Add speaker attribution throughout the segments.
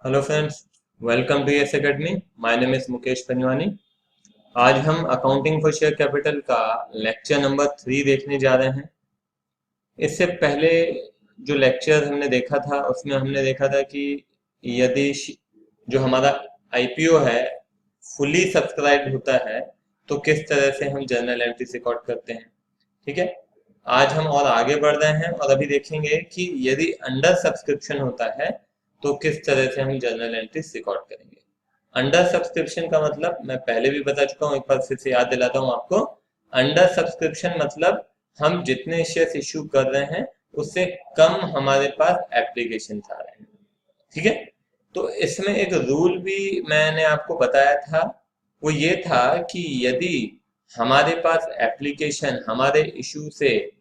Speaker 1: Hello friends, welcome to yes academy. My name is Mukesh Panjwani. आज हम accounting for share capital का lecture number 3 देखने जा रहे हैं। इससे पहले जो लेक्चर हमने देखा था उसमें हमने देखा था कि यदि जो हमारा आईपीओ है फुली सब्सक्राइब होता है तो किस तरह से हम जर्नल एंट्रीज रिकॉर्ड करते हैं। ठीक है, आज हम और आगे बढ़ रहे हैं और अभी देखेंगे कि यदि अंडर सब्सक्रिप्शन होता है तो किस तरह से हम जर्नल एंट्रीज रिकॉर्ड करेंगे। अंडर सब्सक्रिप्शन का मतलब मैं पहले भी बता चुका हूँ, एक बार फिर से याद दिलाता हूँ आपको। अंडर सब्सक्रिप्शन मतलब हम जितने शेयर्स इशू कर रहे हैं उससे कम हमारे पास एप्लीकेशन आ रहे हैं। ठीक है, तो इसमें एक रूल भी मैंने आपको बताया था। वो ये था कि यदि हमारे पास एप्लीकेशन हमारे इशू से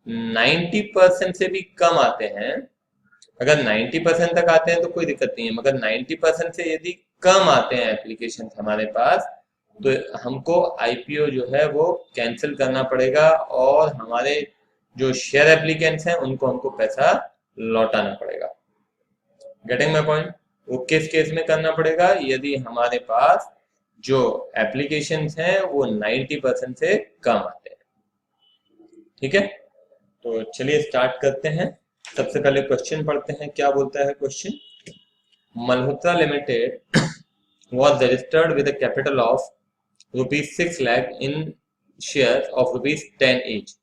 Speaker 1: 90% से भी कम आते हैं, अगर 90% तक आते हैं तो कोई दिक्कत नहीं है, मगर 90% से यदि कम आते हैं एप्लीकेशन हमारे पास तो हमको आईपीओ जो है वो कैंसिल करना पड़ेगा और हमारे जो शेयर एप्लीकेंट्स हैं उनको हमको पैसा लौटाना पड़ेगा। Getting my point? वो किस केस में करना पड़ेगा? यदि हमारे पास जो एप्लीकेशंस हैं वो 90% से कम आते हैं। ठीक है, तो चलिए स्टार्ट करते हैं। सबसे पहले क्वेश्चन पढ़ते हैं। क्या बोलता है question? Malhotra limited was registered with a capital of rupees 6 lakh in shares of rupees 10 each।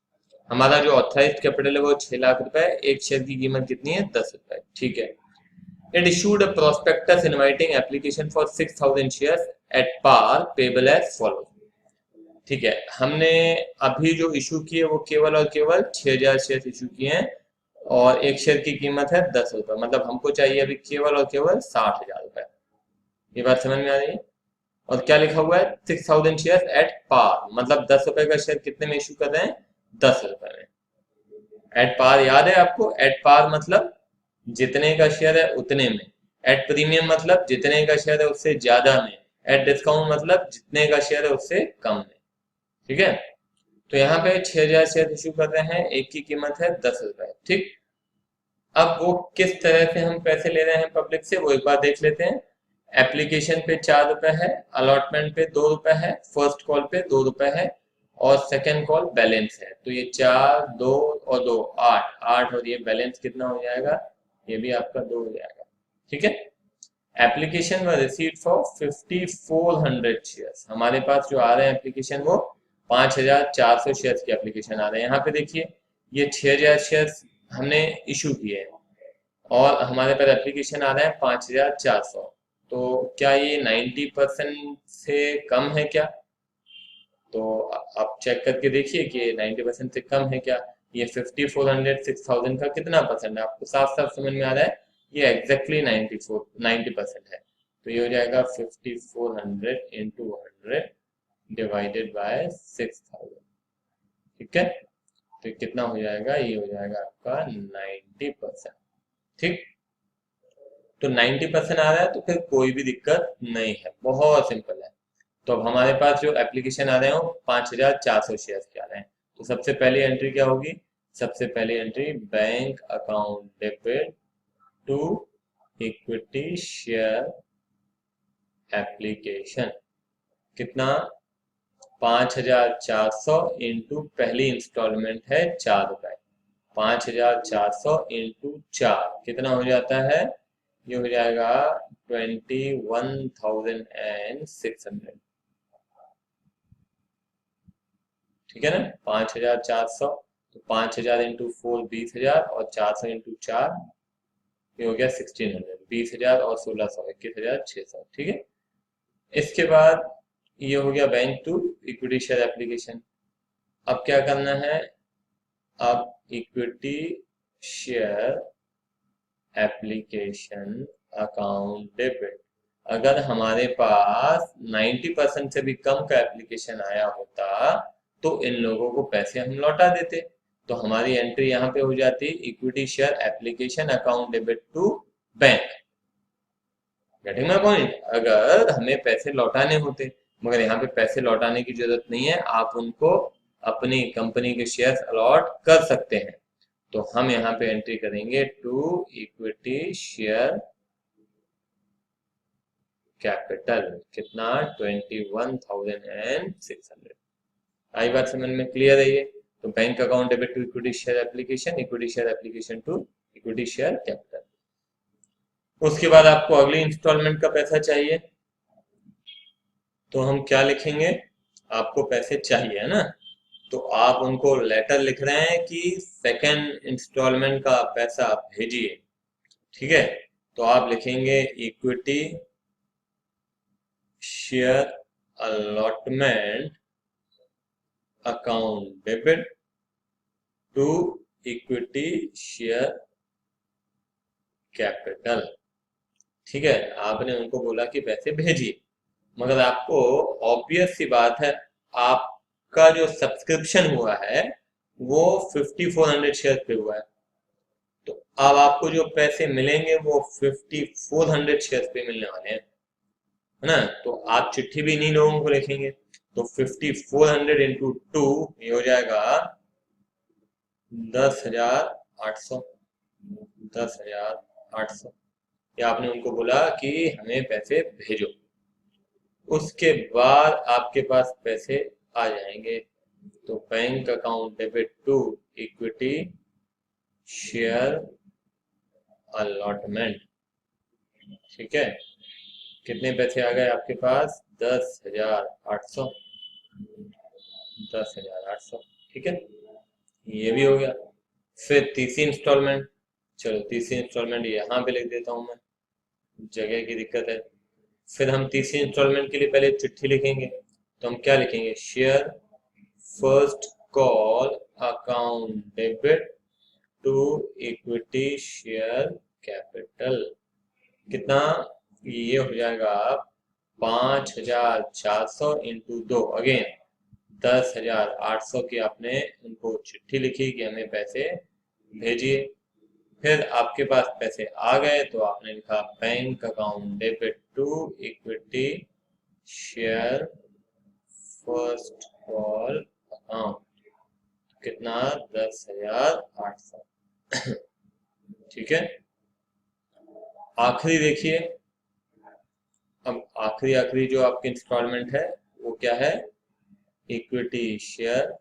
Speaker 1: हमारा जो ऑथराइज्ड कैपिटल है वो 6 लाख रुपए, एक शेयर की कीमत कितनी है? 10 रुपए। ठीक है। It issued a prospectus inviting application for 6,000 shares at par payable as follows। ठीक है, हमने अभी जो इशू किए वो केवल और केवल 6,000 शेयर इशू किए हैं और एक शेयर की कीमत है 10 रुपए, मतलब हमको चाहिए अभी केवल और केवल 60,000 रुपए। ये बात समझ में आ रही है? और क्या लिखा हुआ है? 6,000 शेयर एट पार, मतलब 10 रुपए का शेयर कितने में इशू कर रहे हैं? 10 रुपए में। एट पार याद है आपको? एट पार मतलब जितने का शेयर है उतने में। एट प्रीमियम मतलब जितने का शेयर है उससे ज्यादा में। एट डिस्काउंट मतलब जितने का शेयर है उससे कम में। ठीक है, तो यहाँ पे 6,000 शेयर इशू कर रहे हैं, एक की कीमत है 10 रुपए। ठीक, अब वो किस तरह से हम पैसे ले रहे हैं पब्लिक से वो एक बार देख लेते हैं। एप्लीकेशन पे 4 रुपए है, अलॉटमेंट पे 2 रुपए है, फर्स्ट कॉल पे 2 रुपए है और सेकंड कॉल बैलेंस है। तो ये 4 2 और 2 8 8 और ये बैलेंस कितना हो जाएगा? ये भी आपका 2 हो जाएगा। ठीक है, एप्लीकेशन व रिसीव फॉर 5400 शेयर्स। हमारे पास जो आ रहे हैं एप्लीकेशन वो 5,400 शेयर्स की एप्लीकेशन आ रहे हैं। यहाँ पे देखिए ये 6,000 शेयर्स हमने इशू किए हैं और हमारे पास एप्लीकेशन आ रहे हैं 5,400। तो क्या ये 90% से कम है क्या? तो आप चेक करके देखिए कि 90% से कम है क्या। ये 5400 6000 का कितना परसेंट है? आपको साफ साफ समझ में आ रहा है ये एग्जैक्टली 90% है। तो ये हो जाएगा 5400 इंटू 100 डिवाइडेड बाय 6000। ठीक है, तो कितना हो जाएगा? ये हो जाएगा आपका 90%। ठीक, तो 90% आ रहा है तो फिर कोई भी दिक्कत नहीं है, बहुत सिंपल है। तो अब हमारे पास जो एप्लीकेशन आ रहे हैं वो 5,400 शेयर के आ रहे हैं। तो सबसे पहली एंट्री क्या होगी? सबसे पहली entry bank account debit to equity share application. कितना? 5,400 इंटू पहली इंस्टॉलमेंट है 4 रुपए। 5,400 इंटू 4 कितना हो जाता है? ये हो जाएगा 21,600। ठीक है ना? 5,400, तो 5,000 इंटू 4 20,000 और 400 इंटू 4 ये हो गया 1,600। 20,000 और 1,600 21,600। ठीक है, इसके बाद ये हो गया bank to equity share application. अब क्या करना है? अब equity share application account debit. अगर हमारे पास 90% से भी कम का एप्लीकेशन आया होता तो इन लोगों को पैसे हम लौटा देते। तो हमारी एंट्री यहाँ पे हो जाती equity share application account debit to bank. Getting my point? अगर हमें पैसे लौटाने होते, मगर यहाँ पे पैसे लौटाने की जरूरत नहीं है, आप उनको अपनी कंपनी के शेयर्स अलॉट कर सकते हैं। तो हम यहाँ पे एंट्री करेंगे टू इक्विटी शेयर कैपिटल कितना 21,600। आई बात समझ में क्लियर है ये? तो bank account debit to equity share application, equity share application to equity share capital. उसके बाद आपको अगली इंस्टॉलमेंट का पैसा चाहिए, तो हम क्या लिखेंगे? आपको पैसे चाहिए है ना, तो आप उनको लेटर लिख रहे हैं कि सेकेंड इंस्टॉलमेंट का पैसा भेजिए। ठीक है, तो आप लिखेंगे equity share allotment account debit to equity share capital. ठीक है, आपने उनको बोला कि पैसे भेजिए, मगर आपको ऑब्वियस सी बात है, आपका जो सब्सक्रिप्शन हुआ है वो 5400 शेयर पे हुआ है, तो अब आपको जो पैसे मिलेंगे वो 5400 शेयर पे मिलने वाले हैं, है ना। तो आप चिट्ठी भी इन्हीं लोगों को लिखेंगे, तो 5400 इंटू 2 ये हो जाएगा 10,800। 10,800 ये आपने उनको बोला कि हमें पैसे भेजो, उसके बाद आपके पास पैसे आ जाएंगे। तो bank account debit to equity share allotment. ठीक है, कितने पैसे आ गए आपके पास? 10,800। 10,800। ठीक है, ये भी हो गया। फिर तीसरी इंस्टॉलमेंट, चलो तीसरी इंस्टॉलमेंट यहाँ पे लिख देता हूँ मैं, जगह की दिक्कत है। फिर हम तीसरी इंस्टॉलमेंट के लिए पहले चिट्ठी लिखेंगे, तो हम क्या लिखेंगे? Share first call account debit to equity share capital. कितना? ये हो जाएगा 5,400 इंटू 2, अगेन 10,800 की आपने उनको चिट्ठी लिखी कि हमें पैसे भेजिए। फिर आपके पास पैसे आ गए तो आपने लिखा bank account debit to equity share first call account, कितना? 10,800। ठीक है, आखिरी देखिए, अब आखिरी जो आपकी इंस्टॉलमेंट है वो क्या है? Equity share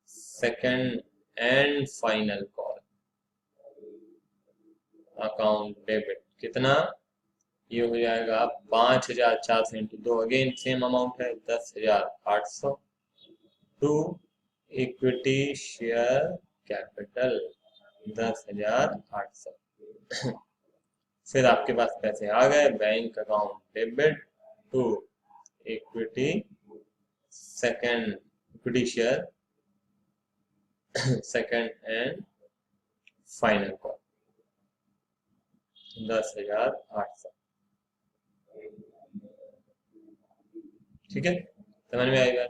Speaker 1: second and final call account debit. कितना? ये हो जाएगा 5,400 इंटू 2, अगेन सेम अमाउंट है 10,800 टू इक्विटी शेयर कैपिटल 10,800। फिर आपके पास पैसे आ गए, bank account debit to equity second equity share second and final call 10,800। ठीक है, समझ में आएगा?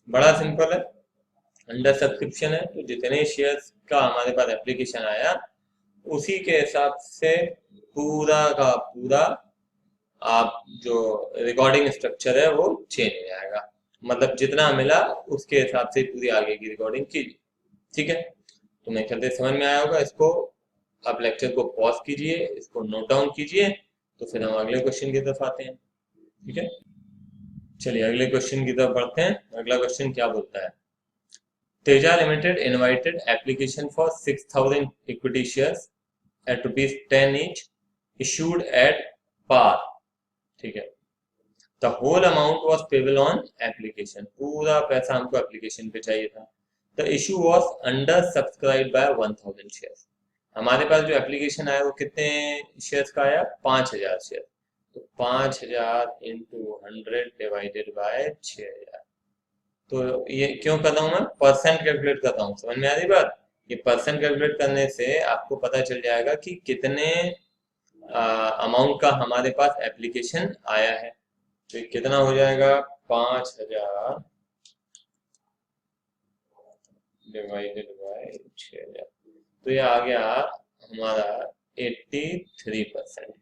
Speaker 1: बड़ा सिंपल है, अंडर सब्सक्रिप्शन है, तो जितने शेयर्स का हमारे पास एप्लीकेशन आया उसी के हिसाब से पूरा का पूरा आप जो रिकॉर्डिंग स्ट्रक्चर है वो चेंज हो जाएगा, मतलब जितना मिला उसके हिसाब से पूरी आगे की रिकॉर्डिंग कीजिए। ठीक है, तो मेरे ख्याल से समझ में आया होगा। इसको आप लेक्चर को पॉज कीजिए, इसको नोट डाउन कीजिए, तो फिर हम अगले क्वेश्चन की तरफ आते हैं। ठीक है, चलिए अगले क्वेश्चन की तरफ बढ़ते हैं। अगला क्वेश्चन क्या बोलता है? Teja limited invited application for 6,000 equity shares at ₹10 each issued at par। ठीक है, the whole amount was payable on application, पूरा पैसा हमको एप्लीकेशन पे चाहिए था। The issue was under subscribe by 1,000 shares. हमारे पास जो एप्लीकेशन आया वो कितने शेयर्स का आया? 5,000 शेयर। तो 5,000 इंटू 100 डिवाइडेड बाय 6,000। तो ये क्यों कर रहा हूँ मैं? परसेंट कैलकुलेट कर रहा हूँ, समझ में आ रही बात? ये परसेंट कैलकुलेट करने से आपको पता चल जाएगा कि कितने अमाउंट का हमारे पास एप्लीकेशन आया है। तो कितना हो जाएगा? 5,000 डिवाइडेड बाय 6,000, तो ये आ गया हमारा 83%।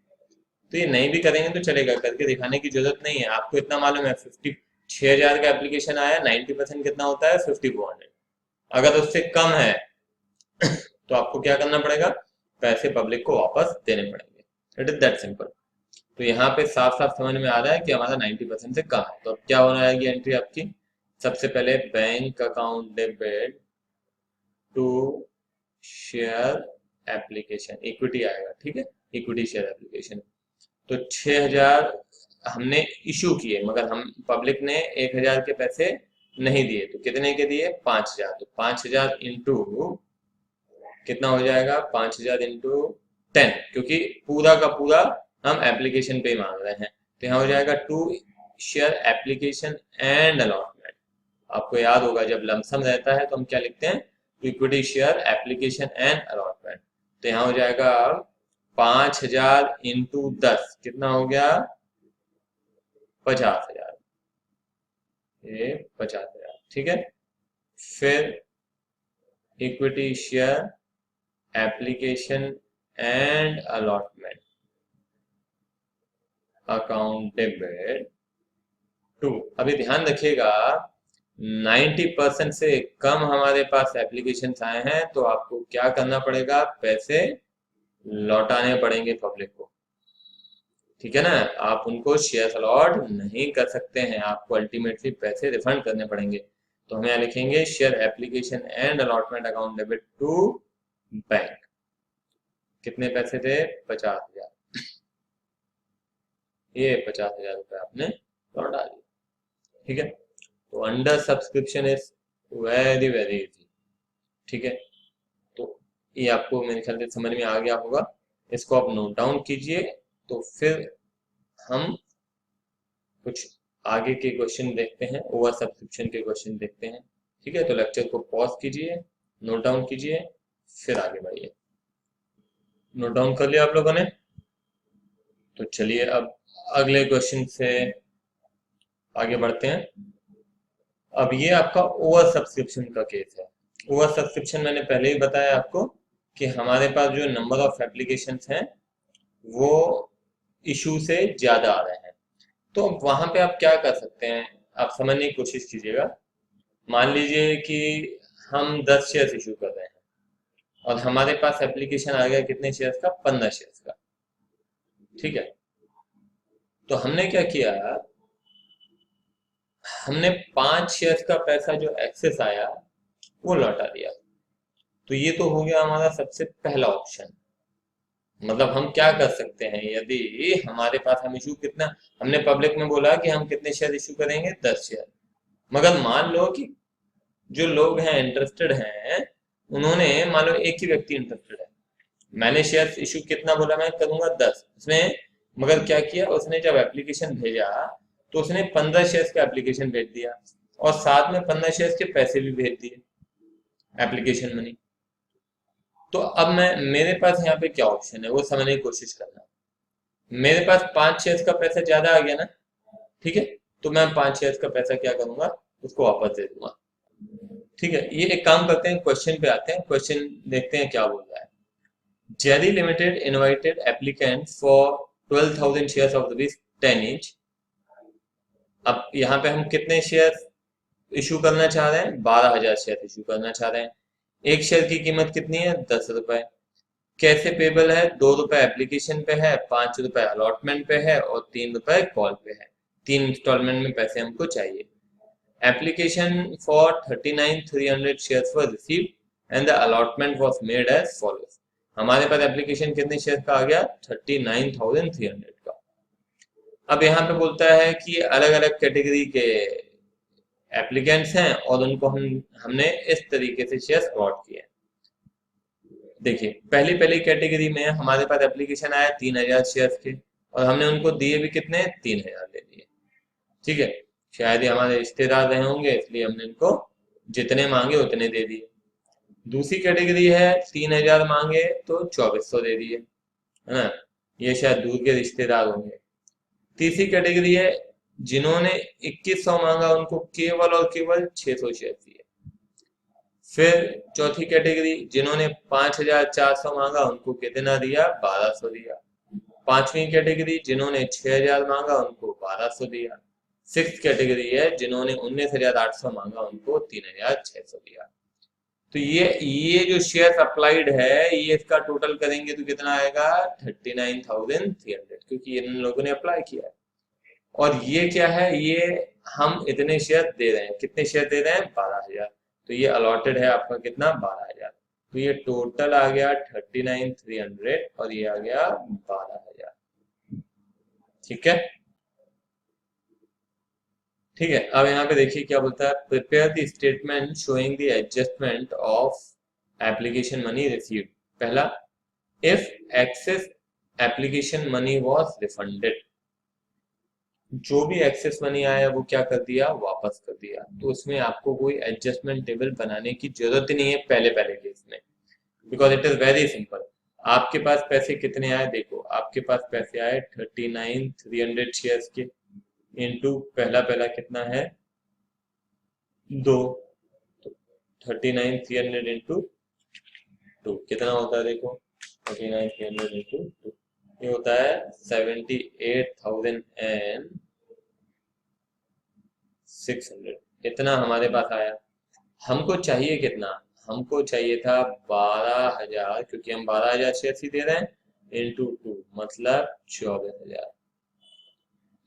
Speaker 1: तो ये नहीं भी करेंगे तो चलेगा, करके दिखाने की जरूरत नहीं है। आपको इतना मालूम है 6,000 का एप्लीकेशन आया, 90% कितना होता है? 5,400। अगर उससे कम है तो आपको क्या करना पड़ेगा? पैसे पब्लिक को वापस देने पड़ेंगे। It is that simple. तो यहाँ पे साफ साफ समझ में आ रहा है कि हमारा 90% से कम है। तो अब क्या होने आएगी एंट्री आपकी, सबसे पहले bank account debit to share application, equity आएगा, ठीक है, इक्विटी शेयर एप्लीकेशन। तो 6000 हमने इशू किए, मगर हम पब्लिक ने 1000 के पैसे नहीं दिए, तो कितने के दिए, 5000। तो 5000 इंटू कितना हो जाएगा, 5000 इंटू 10, क्योंकि पूरा का पूरा हम एप्लीकेशन पे ही मांग रहे हैं। तो यहाँ हो जाएगा to share application and allotment. आपको याद होगा जब लमसम रहता है तो हम क्या लिखते हैं, equity share application and allotment. तो यहाँ हो जाएगा 5000 इंटू 10 कितना हो गया, 50,000, ये 50,000, ठीक है। फिर equity share application and allotment account debit to, अभी ध्यान रखिएगा 90% से कम हमारे पास एप्लीकेशन आए हैं, तो आपको क्या करना पड़ेगा, पैसे लौटाने पड़ेंगे पब्लिक को, ठीक है ना। आप उनको शेयर अलॉट नहीं कर सकते हैं, आपको अल्टीमेटली पैसे रिफंड करने पड़ेंगे। तो हम यहाँ लिखेंगे share application and allotment account debit to bank. कितने पैसे थे, 50,000, ये 50,000 रुपये आपने लौटा दिए, ठीक है। तो under subscription is very very easy, ठीक है। तो ये आपको मेरे ख्याल से समझ में आ गया होगा, इसको आप नोट डाउन कीजिए। तो फिर हम कुछ आगे के क्वेश्चन देखते हैं, ओवर सब्सक्रिप्शन के क्वेश्चन देखते हैं, ठीक है। तो लेक्चर को पॉज कीजिए, नोट डाउन कीजिए, फिर आगे बढ़िए। नोट डाउन कर लिया आप लोगों ने, तो चलिए अब अगले क्वेश्चन से आगे बढ़ते हैं। अब ये आपका ओवर सब्सक्रिप्शन का केस है। ओवर सब्सक्रिप्शन मैंने पहले ही बताया आपको कि हमारे पास जो नंबर ऑफ एप्लीकेशंस हैं वो इशू से ज़्यादा आ रहे हैं। तो वहाँ पे आप क्या कर सकते हैं, आप समझने की कोशिश कीजिएगा। मान लीजिए कि हम 10 शेयर्स इशू कर रहे हैं और हमारे पास एप्लीकेशन आ गया कितने शेयर्स का, 15 शेयर्स का, ठीक है। तो हमने क्या किया, हमने 5 शेयर्स का पैसा जो एक्सेस आया वो लौटा दिया। तो ये तो हो गया हमारा सबसे पहला ऑप्शन। मतलब हम क्या कर सकते हैं, यदि हमारे पास हम इशू कितना, हमने पब्लिक में बोला कि हम कितने शेयर इशू करेंगे, 10 शेयर, मगर मान लो कि जो लोग हैं इंटरेस्टेड हैं, उन्होंने मान लो एक ही व्यक्ति इंटरेस्टेड है, मैंने शेयर इशू कितना बोला, मैं करूंगा 10, उसने मगर क्या किया, उसने जब एप्लीकेशन भेजा तो उसने 15 शेयर्स का एप्लीकेशन भेज दिया और साथ में 15 शेयर्स के पैसे भी भेज दिए, एप्लीकेशन मनी। तो अब मैं, मेरे पास यहाँ पे क्या ऑप्शन है वो समझने की कोशिश करना। मेरे पास 5 शेयर्स का पैसा ज्यादा आ गया ना, ठीक है। तो मैं 5 शेयर्स का पैसा क्या करूंगा, उसको वापस दे दूंगा, ठीक है। ये एक काम करते हैं, क्वेश्चन पे आते हैं, क्वेश्चन देखते हैं क्या बोल रहा है। Jerry limited invited applicant for 12,000 shares of rupees 10 each। अब यहाँ पे हम कितने शेयर इशू करना चाह रहे हैं, 12,000 शेयर इशू करना चाह रहे हैं। एक शेयर की कीमत कितनी है, 10 रुपए। कैसे पेबल है, 2 रुपए एप्लीकेशन पे है, 5 रुपए अलॉटमेंट पे है और 3 रुपए कॉल पे है। 3 इंस्टॉलमेंट में पैसे हमको चाहिए। Application for 39,300 shares were received and the allotment was made as follows. हमारे पास एप्लीकेशन कितने शेयर का आ गया, 39,300 का। अब यहाँ पे बोलता है कि अलग अलग कैटेगरी के एप्लीकेंट्स हैं और उनको हमने इस तरीके से शेयर्स अलॉट किए। देखिए पहली कैटेगरी में हमारे पास एप्लीकेशन आया 3,000 शेयर्स के और हमने उनको दिए भी कितने, 3,000 दे दिए, ठीक है। शायद ही हमारे रिश्तेदार रहे होंगे इसलिए हमने इनको जितने मांगे उतने दे दिए। दूसरी कैटेगरी है 3,000 मांगे तो 2,400 दे दिए, है ना, ये शायद दूर के रिश्तेदार होंगे। तीसरी कैटेगरी है जिन्होंने 2,100 मांगा उनको केवल और केवल 600 शेयर दिए। फिर चौथी कैटेगरी जिन्होंने 5,400 मांगा उनको कितना दिया, 1,200 दिया। पांचवी कैटेगरी जिन्होंने 6,000 मांगा उनको 1,200 दिया। सिक्स कैटेगरी है जिन्होंने 19,800 मांगा उनको 3,600 दिया। तो ये जो शेयर अप्लाइड है, ये इसका टोटल करेंगे तो कितना आएगा 39,300, क्योंकि इन लोगों ने अप्लाई किया है। और ये क्या है, ये हम इतने शेयर दे रहे हैं, कितने शेयर दे रहे हैं 12,000, तो ये अलॉटेड है आपका कितना 12,000, तो ये टोटल आ गया 39,300 और ये आ गया 12,000। ठीक है, ठीक है। अब यहाँ पे देखिए क्या बोलता है, prepare the statement showing the adjustment of application money received. पहला, if excess application money was refunded, जो भी एक्सेस मनी आया वो क्या कर दिया, वापस कर दिया। तो उसमें आपको कोई एडजस्टमेंट टेबल बनाने की जरूरत ही नहीं है पहले पहले केस में, because it is very simple. आपके पास पैसे कितने आए, देखो आपके पास पैसे आए 39,300 शेयर्स के, इनटू पहला पहला कितना है 2, तो 39,300 इंटू 2 कितना होता है, देखो 39,300 इंटू 2 ये होता है 78,600। इतना हमारे पास आया। हमको चाहिए कितना, हमको चाहिए था 12,000, क्योंकि हम 12,000 शेयर ही दे रहे हैं, इंटू 2 मतलब 24,000।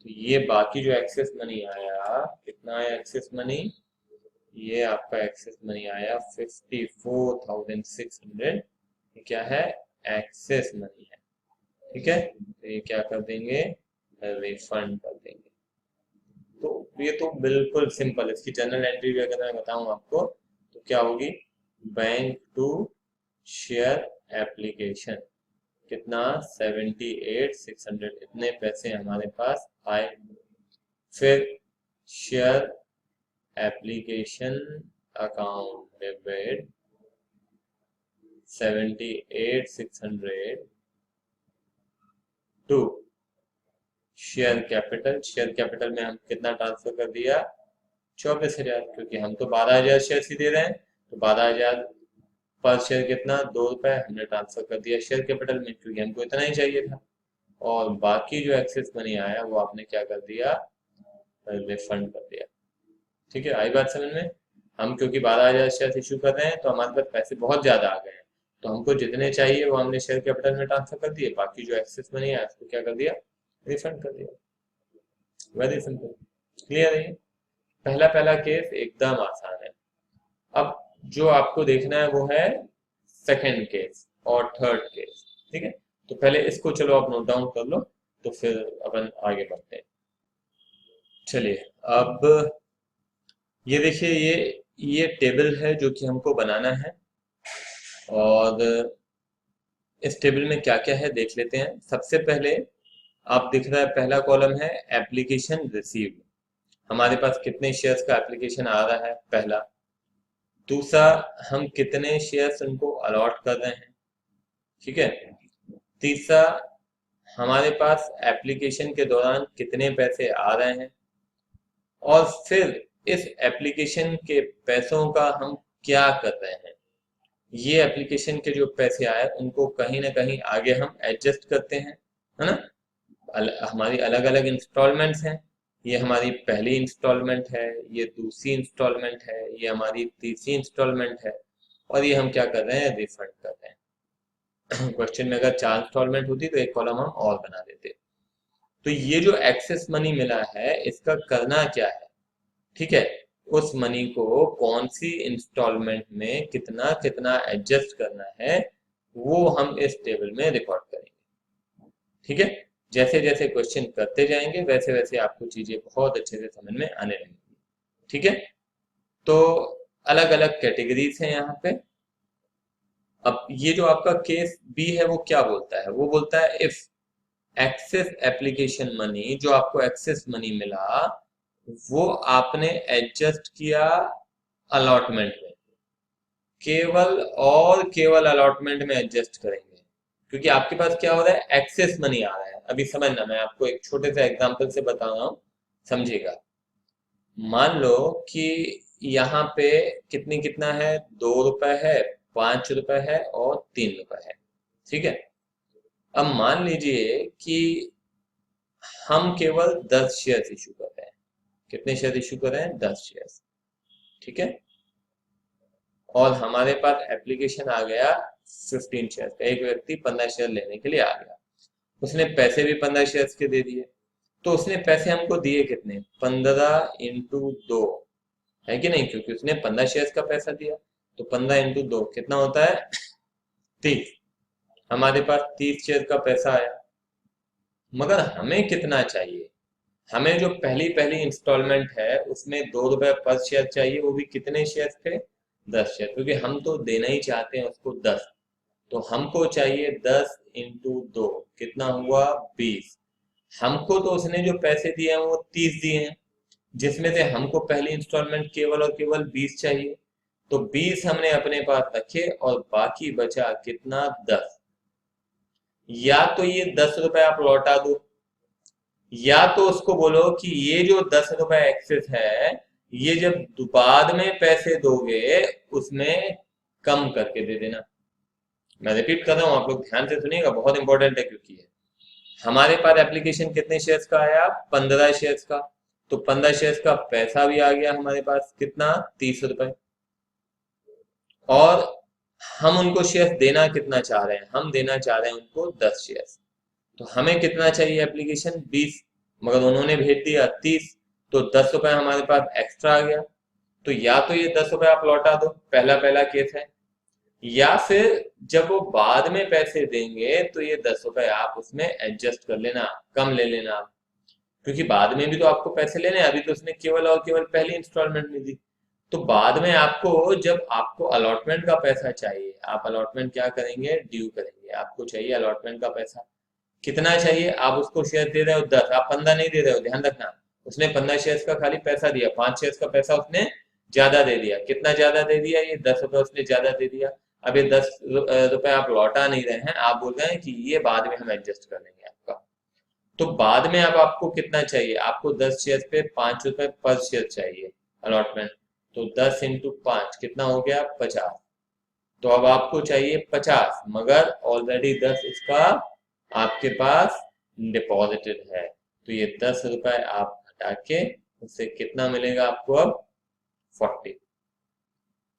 Speaker 1: तो ये बाकी जो एक्सेस मनी आया, कितना आया एक्सेस मनी, ये आपका एक्सेस मनी आया 54,600। ये क्या है, एक्सेस मनी है। ठीक है, तो ये क्या कर देंगे, रिफंड कर देंगे। तो ये तो बिल्कुल सिंपल। इसकी जर्नल एंट्री भी अगर मैं बताऊं आपको तो क्या होगी, बैंक टू शेयर एप्लीकेशन, कितना 78,600, इतने पैसे हमारे पास आए। फिर share application account debit 78,600 to share capital, share capital में हम कितना ट्रांसफर कर दिया 24,000, क्योंकि हम तो 12,000 शेयर ही दे रहे हैं, तो 12,000 पर शेयर कितना 2 रुपए, हमने ट्रांसफर कर दिया शेयर कैपिटल में, क्योंकि हमको इतना ही चाहिए था। और बाकी जो एक्सेस मनी आया वो आपने क्या कर दिया, रिफंड कर दिया। ठीक है, आई बात समझ में। हम क्योंकि 12,000 शेयर इशू कर रहे हैं तो हमारे पास पैसे बहुत ज्यादा आ गए हैं, तो हमको जितने चाहिए वो हमने शेयर कैपिटल में ट्रांसफर कर दिए, बाकी जो एक्सेस मनी है उसको क्या कर दिया, रिफंड कर दिया। वेरी सिंपल, क्लियर है। पहला पहला केस एकदम आसान है। अब जो आपको देखना है वो है सेकंड केस और थर्ड केस। ठीक है, तो पहले इसको चलो आप नोट डाउन कर लो, तो फिर अपन आगे बढ़ते हैं। चलिए, अब ये देखिए, ये टेबल है जो कि हमको बनाना है, और इस टेबल में क्या क्या है देख लेते हैं। सबसे पहले आप दिख रहा है पहला कॉलम है एप्लीकेशन रिसीव्ड, हमारे पास कितने शेयर्स का एप्लीकेशन आ रहा है पहला। दूसरा, हम कितने शेयर्स उनको अलॉट कर रहे हैं। ठीक है। तीसरा, हमारे पास एप्लीकेशन के दौरान कितने पैसे आ रहे हैं। और फिर इस एप्लीकेशन के पैसों का हम क्या कर रहे हैं। ये एप्लीकेशन के जो पैसे आए उनको कहीं ना कहीं आगे हम एडजस्ट करते हैं, है ना। हमारी अलग अलग इंस्टॉलमेंट्स हैं, ये हमारी पहली इंस्टॉलमेंट है, ये दूसरी इंस्टॉलमेंट है, ये हमारी तीसरी इंस्टॉलमेंट है, और ये हम क्या कर रहे हैं, रिफंड कर रहे हैं। क्वेश्चन में अगर 4 इंस्टॉलमेंट होती तो एक कॉलम हम और बना देते। तो ये जो एक्सेस मनी मिला है इसका करना क्या है, ठीक है, उस मनी को कौन सी इंस्टॉलमेंट में कितना कितना एडजस्ट करना है वो हम इस टेबल में रिकॉर्ड करेंगे। ठीक है, जैसे जैसे क्वेश्चन करते जाएंगे वैसे वैसे आपको चीजें बहुत अच्छे से समझ में आने लगेंगी। ठीक है, तो अलग अलग कैटेगरीज हैं यहाँ पे। अब ये जो आपका केस बी है वो क्या बोलता है, वो बोलता है इफ एक्सेस एप्लीकेशन मनी, जो आपको एक्सेस मनी मिला वो आपने एडजस्ट किया अलॉटमेंट में, केवल और केवल अलॉटमेंट में एडजस्ट करेंगे, क्योंकि आपके पास क्या हो रहा है, एक्सेस मनी आ रहा है। अभी समझना, मैं आपको एक छोटे से एग्जांपल से बता रहा हूँ, समझिएगा। मान लो कि यहाँ पे कितनी कितना है, 2 रुपए है, 5 रुपए है और 3 रुपए है। ठीक है, अब मान लीजिए कि हम केवल 10 शेयर इशू कर रहे हैं। कितने शेयर इशू कर रहे हैं, 10 शेयर। ठीक है, और हमारे पास एप्लीकेशन आ गया 15 शेयर का। एक व्यक्ति 15 शेयर लेने के लिए आ गया, उसने पैसे भी 15 शेयर के दे दिए। तो उसने पैसे हमको दिए कितने, 15 × 2, है कि नहीं, क्योंकि उसने 15 शेयर का पैसा दिया। तो 15 × 2 कितना होता है 30। हमारे पास 30 शेयर का पैसा आया। मगर हमें कितना चाहिए, हमें जो पहली पहली इंस्टॉलमेंट है उसमें 2 रुपए पर शेयर चाहिए, वो भी कितने शेयर पे, 10 शेयर, क्योंकि हम तो देना ही चाहते हैं उसको 10। तो हमको चाहिए 10 × 2, कितना हुआ 20। हमको तो उसने जो पैसे दिए हैं वो 30 दिए हैं, जिसमें से हमको पहली इंस्टॉलमेंट केवल और केवल 20 चाहिए। तो 20 हमने अपने पास रखे और बाकी बचा कितना 10। या तो ये 10 रुपए आप लौटा दो, या तो उसको बोलो कि ये जो 10 रुपए एक्सेस है ये जब बाद में पैसे दोगे उसमें कम करके दे देना। मैं रिपीट कर रहा हूँ, आप लोग ध्यान से सुनिएगा, बहुत इंपॉर्टेंट है। क्योंकि है हमारे पास एप्लीकेशन कितने शेयर्स का आया, 15 शेयर्स का। तो 15 शेयर्स का पैसा भी आ गया हमारे पास कितना, 30 रुपए। और हम उनको शेयर्स देना कितना चाह रहे हैं, हम देना चाह रहे हैं उनको 10 शेयर्स। तो हमें कितना चाहिए एप्लीकेशन 20, मगर उन्होंने भेज दिया 30। तो 10 रुपए हमारे पास एक्स्ट्रा आ गया। तो या तो ये 10 रुपए आप लौटा दो, पहला पहला केस है, या फिर जब वो बाद में पैसे देंगे तो ये 10 रुपए आप उसमें एडजस्ट कर लेना, कम ले लेना आप, क्योंकि बाद में भी तो आपको पैसे लेने हैं। अभी तो उसने केवल और केवल पहली इंस्टॉलमेंट में दी। तो बाद में आपको जब आपको अलॉटमेंट का पैसा चाहिए, आप अलॉटमेंट क्या करेंगे, ड्यू करेंगे। आपको चाहिए अलॉटमेंट का पैसा, कितना चाहिए, आप उसको शेयर दे रहे हो 10, आप 15 नहीं दे रहे हो, ध्यान रखना। उसने 15 शेयर्स का खाली पैसा दिया, 5 शेयर्स का पैसा उसने ज्यादा दे दिया। कितना ज्यादा दे दिया, ये 10 रुपए उसने ज्यादा दे दिया। अब ये 10 रुपए आप लौटा नहीं रहे हैं, आप बोल रहे हैं कि ये बाद में हम एडजस्ट कर लेंगे आपका। तो बाद में अब आपको कितना चाहिए, आपको 10 शेयर पे 5 रुपए पर शेयर चाहिए अलॉटमेंट। तो 10 × 5 कितना हो गया 50। तो अब आपको चाहिए 50, मगर ऑलरेडी 10 इसका आपके पास डिपॉजिटेड है। तो ये 10 रुपए आप हटा के उससे कितना मिलेगा आपको अब 40।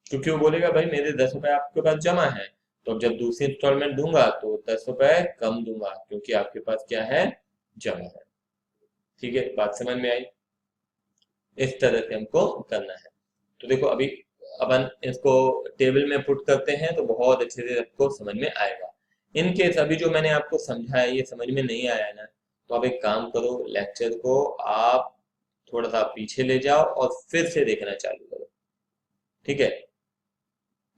Speaker 1: क्योंकि वो बोलेगा भाई मेरे 10 रुपए आपके पास जमा है, तो अब जब दूसरी इंस्टॉलमेंट दूंगा तो 10 रुपए कम दूंगा, क्योंकि आपके पास क्या है, जमा है। ठीक है, बात समझ में आई। इस तरह से हमको करना है। तो देखो अभी अपन इसको टेबल में पुट करते हैं तो बहुत अच्छे से आपको समझ में आएगा। इन केस अभी जो मैंने आपको समझाया ये समझ में नहीं आया ना, तो आप एक काम करो, लेक्चर को आप थोड़ा सा पीछे ले जाओ और फिर से देखना चालू करो। ठीक है,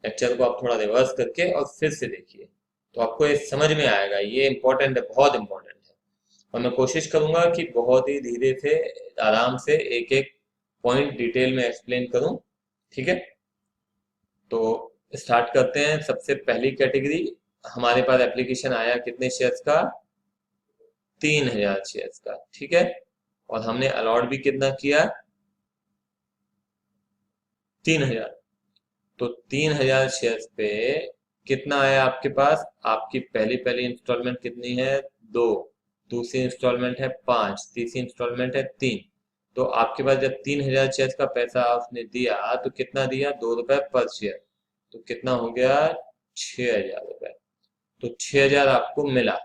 Speaker 1: लेक्चर को आप थोड़ा रिवर्स करके और फिर से देखिए, तो आपको ये समझ में आएगा। ये इंपॉर्टेंट है, बहुत इंपॉर्टेंट है। और मैं कोशिश करूंगा कि बहुत ही धीरे से, आराम से एक एक पॉइंट डिटेल में एक्सप्लेन करूं। ठीक है, तो स्टार्ट करते हैं। सबसे पहली कैटेगरी, हमारे पास एप्लीकेशन आया कितने शेयर्स का, 3000 शेयर्स का। ठीक है, और हमने अलॉट भी कितना किया, 3000। तो 3000 शेयर्स पे कितना आया आपके पास, आपकी पहली पहली इंस्टॉलमेंट कितनी है 2, दूसरी इंस्टॉलमेंट है 5, तीसरी इंस्टॉलमेंट है 3। तो आपके पास जब 3000 शेयर्स का पैसा उसने दिया तो कितना दिया, 2 रुपए पर शेयर। तो कितना हो गया 6000 रुपए। तो 6000 आपको मिला।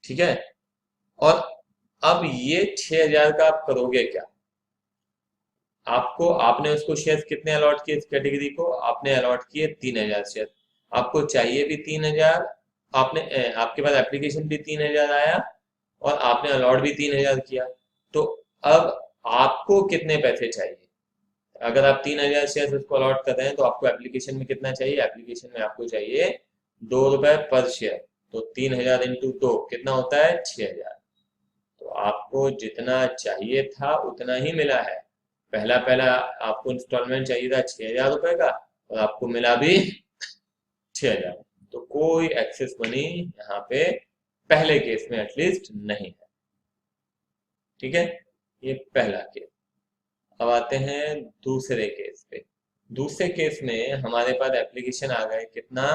Speaker 1: ठीक है, और अब ये 6000 का आप करोगे क्या, आपको, आपने उसको शेयर कितने अलॉट किए, इस कैटेगरी को आपने अलॉट किए 3000 शेयर। आपको चाहिए भी 3000, आपने आपके पास एप्लीकेशन भी 3000 आया और आपने अलॉट भी 3000 किया। तो अब आपको कितने पैसे चाहिए, अगर आप 3000 शेयर उसको अलॉट कर रहे हैं तो आपको एप्लीकेशन में कितना चाहिए, एप्लीकेशन में आपको चाहिए 2 रुपए पर शेयर। तो 3000 × 2 कितना होता है 6000। तो आपको जितना चाहिए था उतना ही मिला है। पहला पहला आपको इंस्टॉलमेंट चाहिए था 6000 रुपए का और आपको मिला भी 6000। तो कोई एक्सेस मनी यहाँ पे पहले केस में एटलीस्ट नहीं है। ठीक है, ये पहला केस। अब आते हैं दूसरे केस पे। दूसरे केस में हमारे पास एप्लीकेशन आ गए कितना,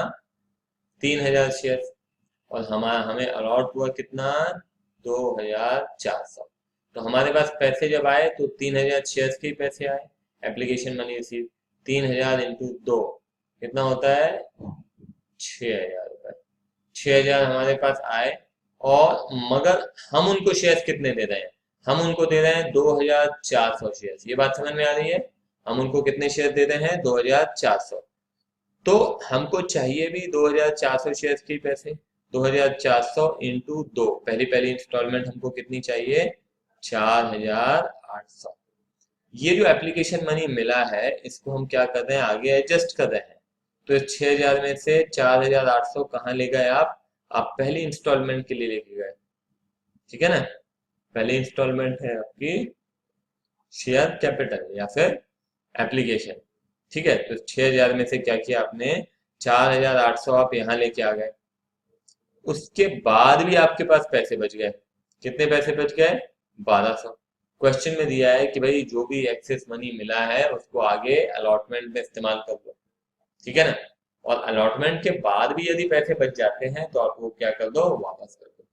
Speaker 1: 3000 शेयर, और हमें अलॉट हुआ कितना 2400। तो हमारे पास पैसे जब आए तो 3000 शेयर्स के ही पैसे आए, एप्लीकेशन मनी रिसीव। 3000 इंटू 2 कितना होता है? 6000 रुपए। 6000 हमारे पास आए, और मगर हम उनको शेयर्स कितने दे रहे हैं? हम उनको दे रहे हैं 2400 शेयर्स। ये बात समझ में आ रही है? हम उनको कितने शेयर दे रहे हैं? 2400। तो हमको चाहिए भी 2400 शेयर्स के पैसे। 2400 इंटू 2, पहली पहली इंस्टॉलमेंट हमको कितनी चाहिए? 4800। ये जो एप्लीकेशन मनी मिला है, इसको हम क्या कर रहे हैं? आगे एडजस्ट कर रहे हैं। तो इस 6000 में से 4800 कहाँ ले गए आप पहली इंस्टॉलमेंट के लिए लेके गए। ठीक है ना? पहली इंस्टॉलमेंट है आपकी शेयर कैपिटल या फिर एप्लीकेशन। ठीक है, तो 6000 में से क्या किया आपने? 4800 आप यहाँ लेके आ गए। उसके बाद भी आपके पास पैसे बच गए। कितने पैसे बच गए? 1200। क्वेश्चन में दिया है कि भाई जो भी एक्सेस मनी मिला है उसको आगे अलॉटमेंट में इस्तेमाल कर दो। ठीक है ना? और अलॉटमेंट के बाद भी यदि पैसे बच जाते हैं तो आप वो क्या कर दो? वापस कर दो।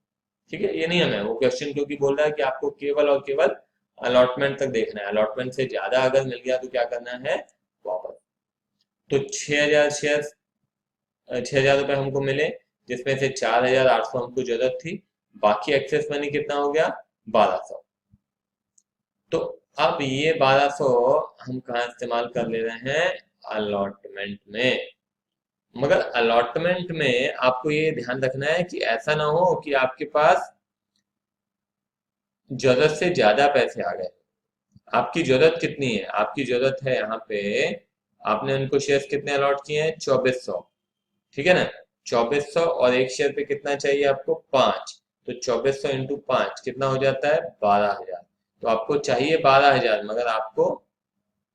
Speaker 1: ठीक है, ये नियम है। वो क्वेश्चन क्योंकि बोल रहा है कि आपको केवल और केवल अलॉटमेंट तक देखना है। अलॉटमेंट से ज्यादा अगर मिल गया तो क्या करना है? वापस। तो 6000 शेयर, 6000 रुपए हमको मिले, जिसमें से 4800 हमको जरूरत थी। बाकी एक्सेस मनी कितना हो गया? 1200। तो अब ये 1200 हम कहाँ इस्तेमाल कर ले रहे हैं? अलॉटमेंट में। मगर अलॉटमेंट में आपको ये ध्यान रखना है कि ऐसा ना हो कि आपके पास जरूरत से ज्यादा पैसे आ गए। आपकी जरूरत कितनी है? आपकी जरूरत है यहाँ पे, आपने उनको शेयर्स कितने अलॉट किए हैं? 2400। ठीक है ना? 2400 और एक शेयर पे कितना चाहिए आपको? 5। तो 2400 इंटू 5 कितना हो जाता है? 12000। तो आपको चाहिए 12000, मगर आपको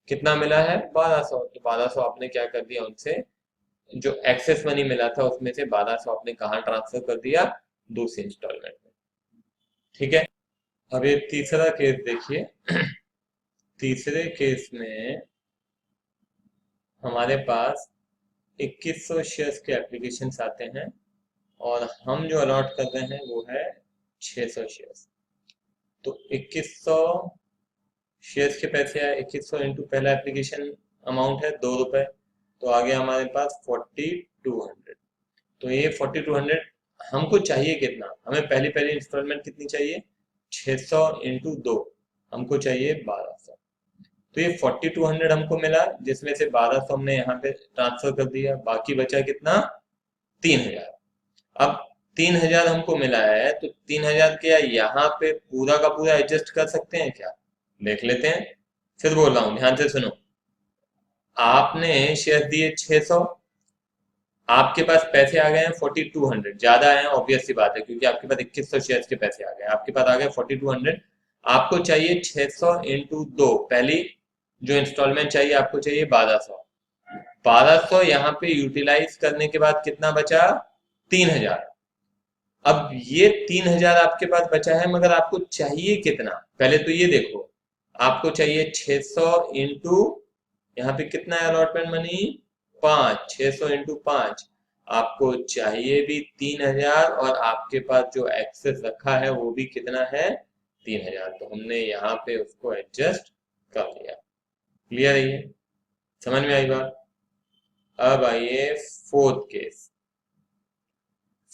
Speaker 1: कितना मिला है? 1200। तो 1200 आपने क्या कर दिया? उनसे जो एक्सेस मनी मिला था उसमें से 1200 आपने कहाँ ट्रांसफर कर दिया? दूसरी इंस्टॉलमेंट में। ठीक है, अब ये तीसरा केस देखिए। तीसरे केस में हमारे पास 2100 शेयर्स के एप्लीकेशन आते हैं, और हम जो अलॉट कर रहे हैं वो है 600 शेयर्स। तो 2100 शेयर्स के पैसे आए। 2100 इंटू पहला एप्लीकेशन अमाउंट है 2 रुपए, तो आ गया हमारे पास 4200। तो ये 4200 हमको चाहिए कितना? हमें पहली पहली इंस्टॉलमेंट कितनी चाहिए? 600 इंटू 2 हमको चाहिए 1200। तो ये 4200 हमको मिला, जिसमें से 1200 हमने यहाँ पे ट्रांसफर कर दिया। बाकी बचा कितना? 3000। अब 3000 हमको मिला है, तो 3000 क्या यहाँ पे पूरा का पूरा एडजस्ट कर सकते हैं क्या? देख लेते हैं। फिर बोल रहा हूँ, ध्यान से सुनो। आपने शेयर दिए 600, आपके पास पैसे आ गए हैं 4200, ज्यादा आए हैं, ऑब्वियस सी बात है, क्योंकि आपके पास 2100 शेयर्स के पैसे आ गए। आपके पास आ गए 4200। आपको चाहिए 600 इंटू 2, पहली जो इंस्टॉलमेंट चाहिए आपको चाहिए 1200। 1200 यहाँ पे यूटिलाइज करने के बाद कितना बचा? 3000। अब ये 3000 आपके पास बचा है, मगर आपको चाहिए कितना? पहले तो ये देखो, आपको चाहिए 600 इंटू, यहाँ पे कितना है अलॉटमेंट मनी? 5। 600 इंटू 5, आपको चाहिए भी 3000, और आपके पास जो एक्सेस रखा है वो भी कितना है? 3000। तो हमने यहाँ पे उसको एडजस्ट कर लिया। क्लियर है ये? समझ में आई बात? अब आइए फोर्थ केस।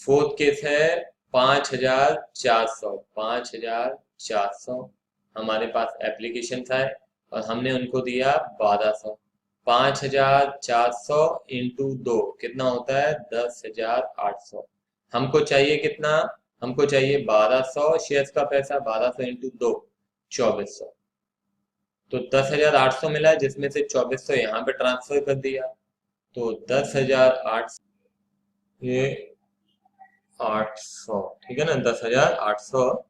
Speaker 1: फोर्थ केस है 5400। 5400 हमारे पास एप्लीकेशन था, और हमने उनको दिया 1200। 5400 इंटू 2 कितना होता है? 10800। हमको चाहिए कितना? हमको चाहिए 1200 शेयर्स का पैसा। 1200 इंटू 2 2400। तो 10800 मिला, जिसमें से 2400 यहाँ पे ट्रांसफर कर दिया। तो 10800, ये 800, ठीक है ना? 10800,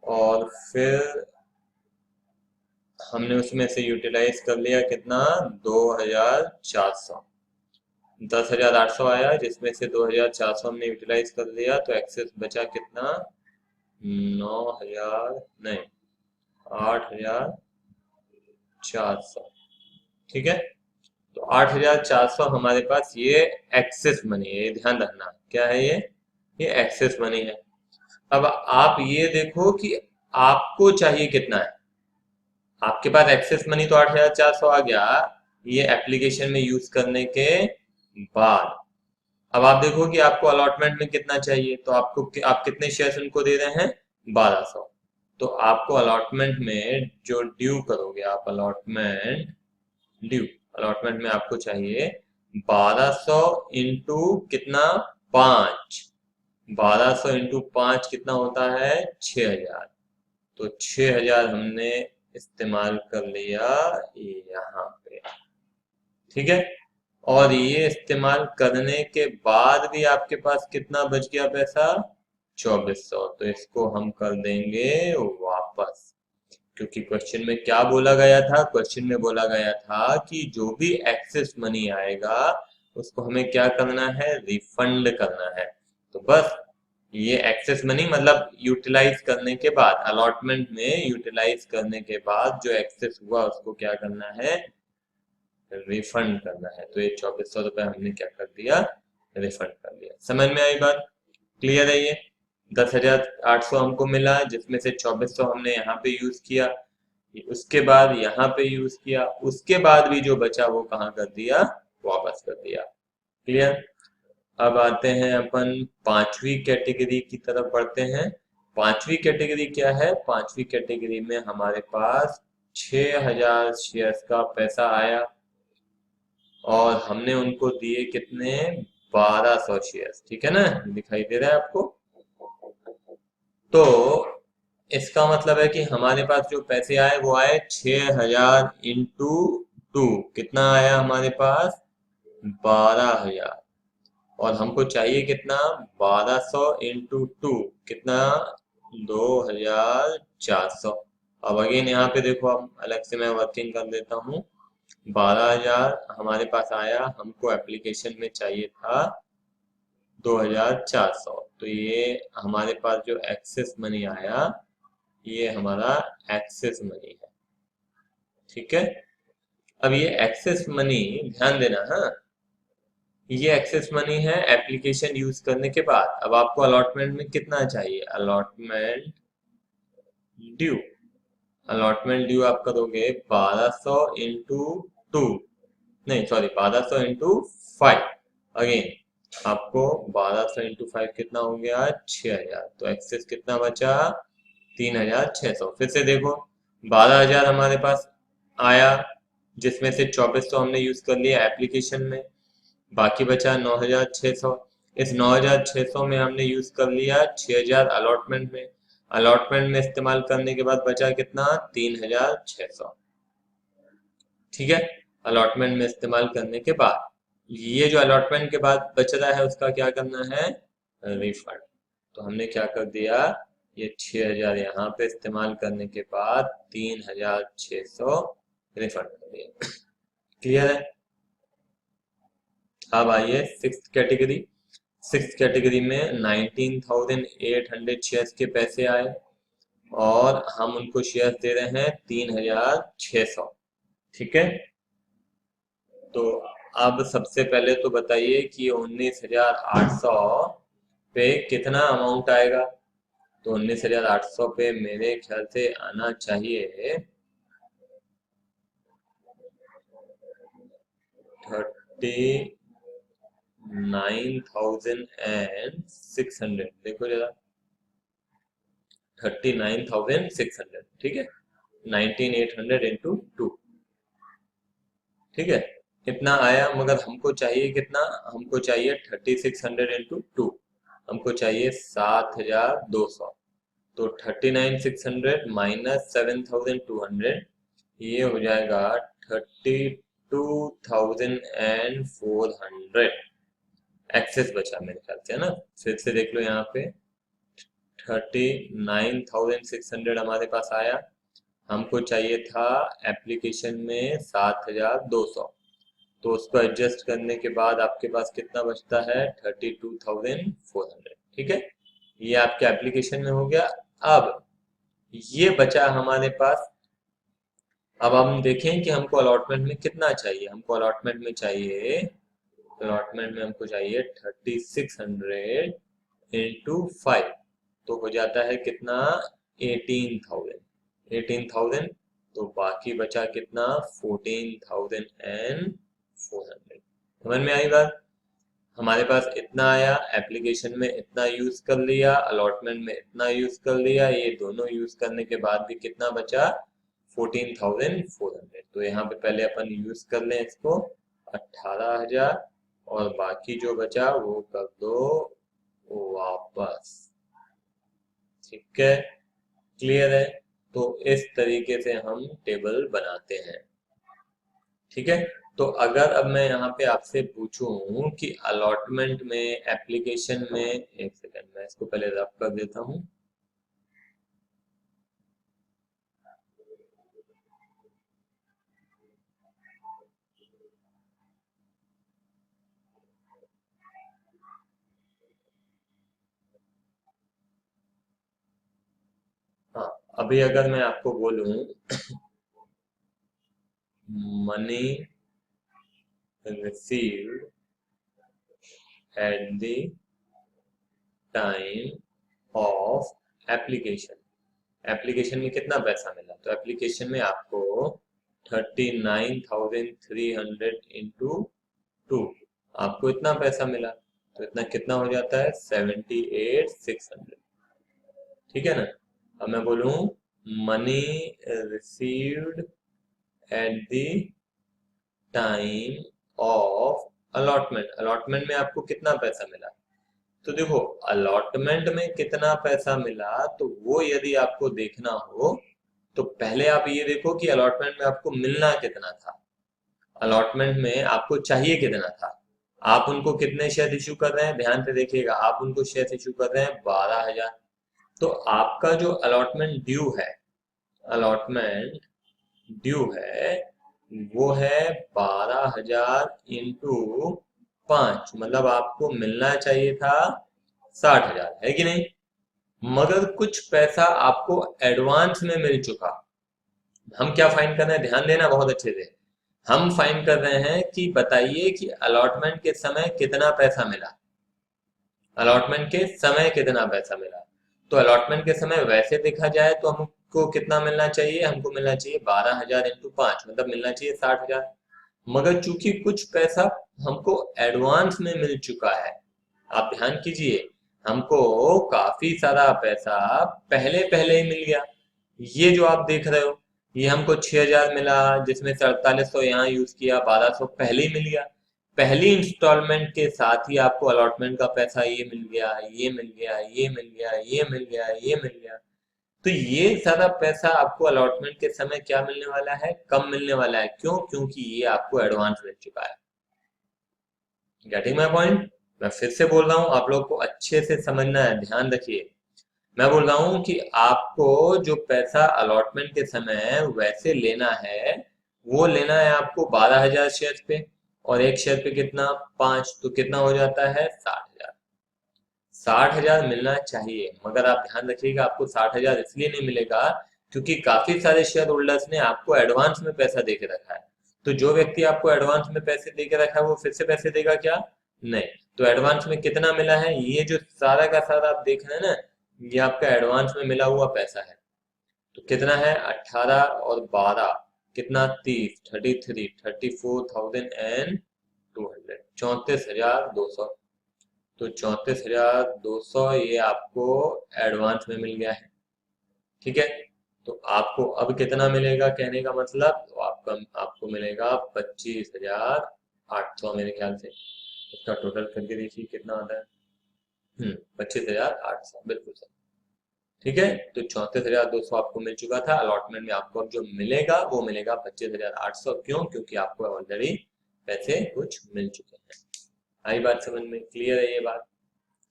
Speaker 1: और फिर हमने उसमें से यूटिलाइज कर लिया कितना? 2400। 10800 आया, जिसमें से 2400 हमने यूटिलाइज कर लिया, तो एक्सेस बचा कितना? 9000 नहीं, 8400। ठीक है, तो 8400 हमारे पास ये एक्सेस मनी है। ये ध्यान रखना, क्या है ये एक्सेस मनी है। अब आप ये देखो कि आपको चाहिए कितना है। आपके पास एक्सेस मनी तो 8400 आ गया, ये एप्लीकेशन में यूज करने के बाद। अब आप देखो कि आपको अलॉटमेंट में कितना चाहिए, तो आप कितने शेयर्स उनको दे रहे हैं, 1200। तो आपको अलॉटमेंट में जो ड्यू करोगे आप, अलॉटमेंट में आपको चाहिए 1200 इंटू कितना, 5। 1200 इंटू 5 कितना होता है, 6000। तो 6000 हमने इस्तेमाल कर लिया यहाँ पे, ठीक है। और ये इस्तेमाल करने के बाद भी आपके पास कितना बच गया पैसा, 2400। तो इसको हम कर देंगे वापस, क्योंकि क्वेश्चन में क्या बोला गया था, क्वेश्चन में बोला गया था कि जो भी एक्सेस मनी आएगा उसको हमें क्या करना है, रिफंड करना है। तो बस ये एक्सेस मनी मतलब यूटिलाइज करने के बाद, अलॉटमेंट में यूटिलाइज करने के बाद जो एक्सेस हुआ उसको क्या करना है, रिफंड करना है। तो ये 2400 रुपये हमने क्या कर दिया, रिफंड कर दिया। समझ में आई बात, क्लियर है ये। 10,800 हमको मिला, जिसमें से 2400 हमने यहाँ पे यूज किया, उसके बाद यहाँ पे यूज किया, उसके बाद भी जो बचा वो कहाँ कर दिया, वापस कर दिया। क्लियर। अब आते हैं अपन पांचवी कैटेगरी की तरफ बढ़ते हैं। पांचवी कैटेगरी क्या है, पांचवी कैटेगरी में हमारे पास 6000 शेयर्स का पैसा आया और हमने उनको दिए कितने, 1200 शेयर्स, ठीक है ना, दिखाई दे रहा है आपको। तो इसका मतलब है कि हमारे पास जो पैसे आए वो आए 6000 इंटू 2, कितना आया हमारे पास, 12000। और हमको चाहिए कितना, 1200 इंटू 2 कितना, 2400। अब अगेन यहाँ पे देखो, हम अलग से मैं वर्किंग कर देता हूँ। 12000 हमारे पास आया, हमको एप्लीकेशन में चाहिए था 2400। तो ये हमारे पास जो एक्सेस मनी आया, ये हमारा एक्सेस मनी है, ठीक है। अब ये एक्सेस मनी, ध्यान देना, हाँ, ये एक्सेस मनी है एप्लीकेशन यूज करने के बाद। अब आपको अलॉटमेंट में कितना चाहिए, अलॉटमेंट ड्यू, अलॉटमेंट ड्यू आप करोगे 1200 इंटू 2, नहीं सॉरी 1200 इंटू 5। अगेन आपको 1200 इंटू 5 कितना हो गया, 6000। तो एक्सेस कितना बचा, 3600। फिर से देखो, 12000 हमारे पास आया, जिसमें से 2400 हमने यूज कर लिया एप्लीकेशन में, बाकी बचा 9600। इस 9600 में हमने यूज कर लिया 6000 अलॉटमेंट में, अलॉटमेंट में इस्तेमाल करने के बाद बचा कितना, 3600, ठीक है। अलॉटमेंट में इस्तेमाल करने के बाद ये जो अलॉटमेंट के बाद बच रहा है उसका क्या करना है, रिफंड। तो हमने क्या कर दिया, ये 6000 यहाँ पे इस्तेमाल करने के बाद 3600 रिफंड कर दिया। क्लियर है। अब आइए सिक्स कैटेगरी। सिक्स कैटेगरी में 19,800 शेयर्स के पैसे आए और हम उनको शेयर्स दे रहे हैं 3600, ठीक है। तो अब सबसे पहले तो बताइए कि 19,800 पे कितना अमाउंट आएगा। तो 19,800 पे मेरे ख्याल से आना चाहिए 39,600। देखो जरा, 39,600, ठीक है। 19,800 इंटू 2, ठीक है, इतना आया। मगर हमको चाहिए कितना, हमको चाहिए 3600 इंटू 2, हमको चाहिए 7200। तो 39,600 माइनस 7,200, ये हो जाएगा 32,400 एक्सेस बचा मेरे ख्याल से, है ना। फिर से देख लो यहाँ पे, 39,600 हमारे पास आया, हमको चाहिए था एप्लीकेशन में 7,200। तो उसको एडजस्ट करने के बाद आपके पास कितना बचता है, 32,400, ठीक है। ये आपके एप्लीकेशन में हो गया। अब ये बचा हमारे पास, अब हम देखें कि हमको अलॉटमेंट में कितना चाहिए। हमको अलॉटमेंट में चाहिए, अलॉटमेंट में हमको चाहिए 3600 इंटू 5, तो हो जाता है कितना, 18,000। 18,000, तो बाकी बचा कितना 14,400। समझ में आई बात? हमारे पास इतना आया, एप्लीकेशन में इतना यूज कर लिया, अलॉटमेंट में इतना यूज कर लिया, ये दोनों यूज करने के बाद भी कितना बचा 14,400। तो यहाँ पे पहले अपन यूज कर लें इसको 18,000 और बाकी जो बचा वो कर दो वापस। ठीक है, क्लियर है? तो इस तरीके से हम टेबल बनाते हैं। ठीक है, तो अगर अब मैं यहाँ पे आपसे पूछूं कि अलॉटमेंट में, एप्लीकेशन में, एक सेकंड मैं इसको पहले रब कर देता हूँ। हाँ, अभी अगर मैं आपको बोलूं money received at the time of application, application में कितना पैसा मिला, तो एप्लीकेशन में आपको 39,300 इंटू 2, आपको इतना पैसा मिला। तो इतना कितना हो जाता है 78,600। ठीक है ना? अब मैं बोलूं money received at the time of allotment, allotment में आपको कितना पैसा मिला। तो देखो अलॉटमेंट में कितना पैसा मिला, तो वो यदि आपको देखना हो तो पहले आप ये देखो कि अलॉटमेंट में आपको मिलना कितना था, अलॉटमेंट में आपको चाहिए कितना था। आप उनको कितने शेयर इशू कर रहे हैं, ध्यान से देखिएगा, आप उनको शेयर इशू कर रहे हैं 12,000। तो आपका जो अलॉटमेंट ड्यू है, अलॉटमेंट ड्यू है वो है 12,000 इंटू 5, मतलब आपको मिलना चाहिए था 60,000, है कि नहीं? मगर कुछ पैसा आपको एडवांस में मिल चुका। हम क्या फाइंड कर रहे हैं, ध्यान देना बहुत अच्छे से। हम फाइंड कर रहे हैं कि बताइए कि अलॉटमेंट के समय कितना पैसा मिला, अलॉटमेंट के समय कितना पैसा मिला। तो अलॉटमेंट के समय वैसे देखा जाए तो हमको कितना मिलना चाहिए, हमको मिलना चाहिए 12,000 इंटू 5, मतलब मिलना चाहिए 60,000। मगर चूंकि कुछ पैसा हमको एडवांस में मिल चुका है, आप ध्यान कीजिए, हमको काफी सारा पैसा पहले पहले ही मिल गया। ये जो आप देख रहे हो, ये हमको 6,000 मिला, जिसमें से 4800 यहाँ यूज किया, 1200 पहले ही मिल गया। पहली इंस्टॉलमेंट के साथ ही आपको अलॉटमेंट का पैसा ये मिल गया, ये मिल गया, ये मिल गया, ये मिल गया, ये मिल गया। तो ये सारा पैसा आपको अलॉटमेंट के समय क्या मिलने वाला है, कम मिलने वाला है। क्यों? क्योंकि ये आपको एडवांस मिल चुका है। Getting my point? मैं फिर से बोल रहा हूँ, आप लोग को अच्छे से समझना है, ध्यान रखिए। मैं बोल रहा हूँ कि आपको जो पैसा अलॉटमेंट के समय वैसे लेना है, वो लेना है आपको 12,000 शेयर पे, और एक शेयर पे कितना 5, तो कितना हो जाता है 60,000। 60,000 मिलना चाहिए, मगर आप ध्यान रखिएगा आपको 60,000 इसलिए नहीं मिलेगा क्योंकि काफी सारे शेयर होल्डर्स ने आपको एडवांस में पैसा दे के रखा है। तो जो व्यक्ति आपको एडवांस में पैसे दे के रखा है वो फिर से पैसे देगा क्या? नहीं। तो एडवांस में कितना मिला है, ये जो सारा का सारा आप देख रहे हैं ना, ये आपका एडवांस में मिला हुआ पैसा है। तो कितना है 18 और 12 कितना 30, 33, 34,200, 34,200। तो 34,200 ये आपको एडवांस में मिल गया है। ठीक है, तो आपको अब कितना मिलेगा, कहने का मतलब तो आपको मिलेगा 25,800 मेरे ख्याल से। इसका टोटल करके देखिए कितना आता है। 25,800 बिल्कुल सर। ठीक है, तो 34,200 आपको मिल चुका था, अलॉटमेंट में आपको अब जो मिलेगा वो मिलेगा 25,800। क्यों? क्योंकि आपको ऑलरेडी पैसे कुछ मिल चुके हैं। आई बात समझ में? क्लियर है ये बात?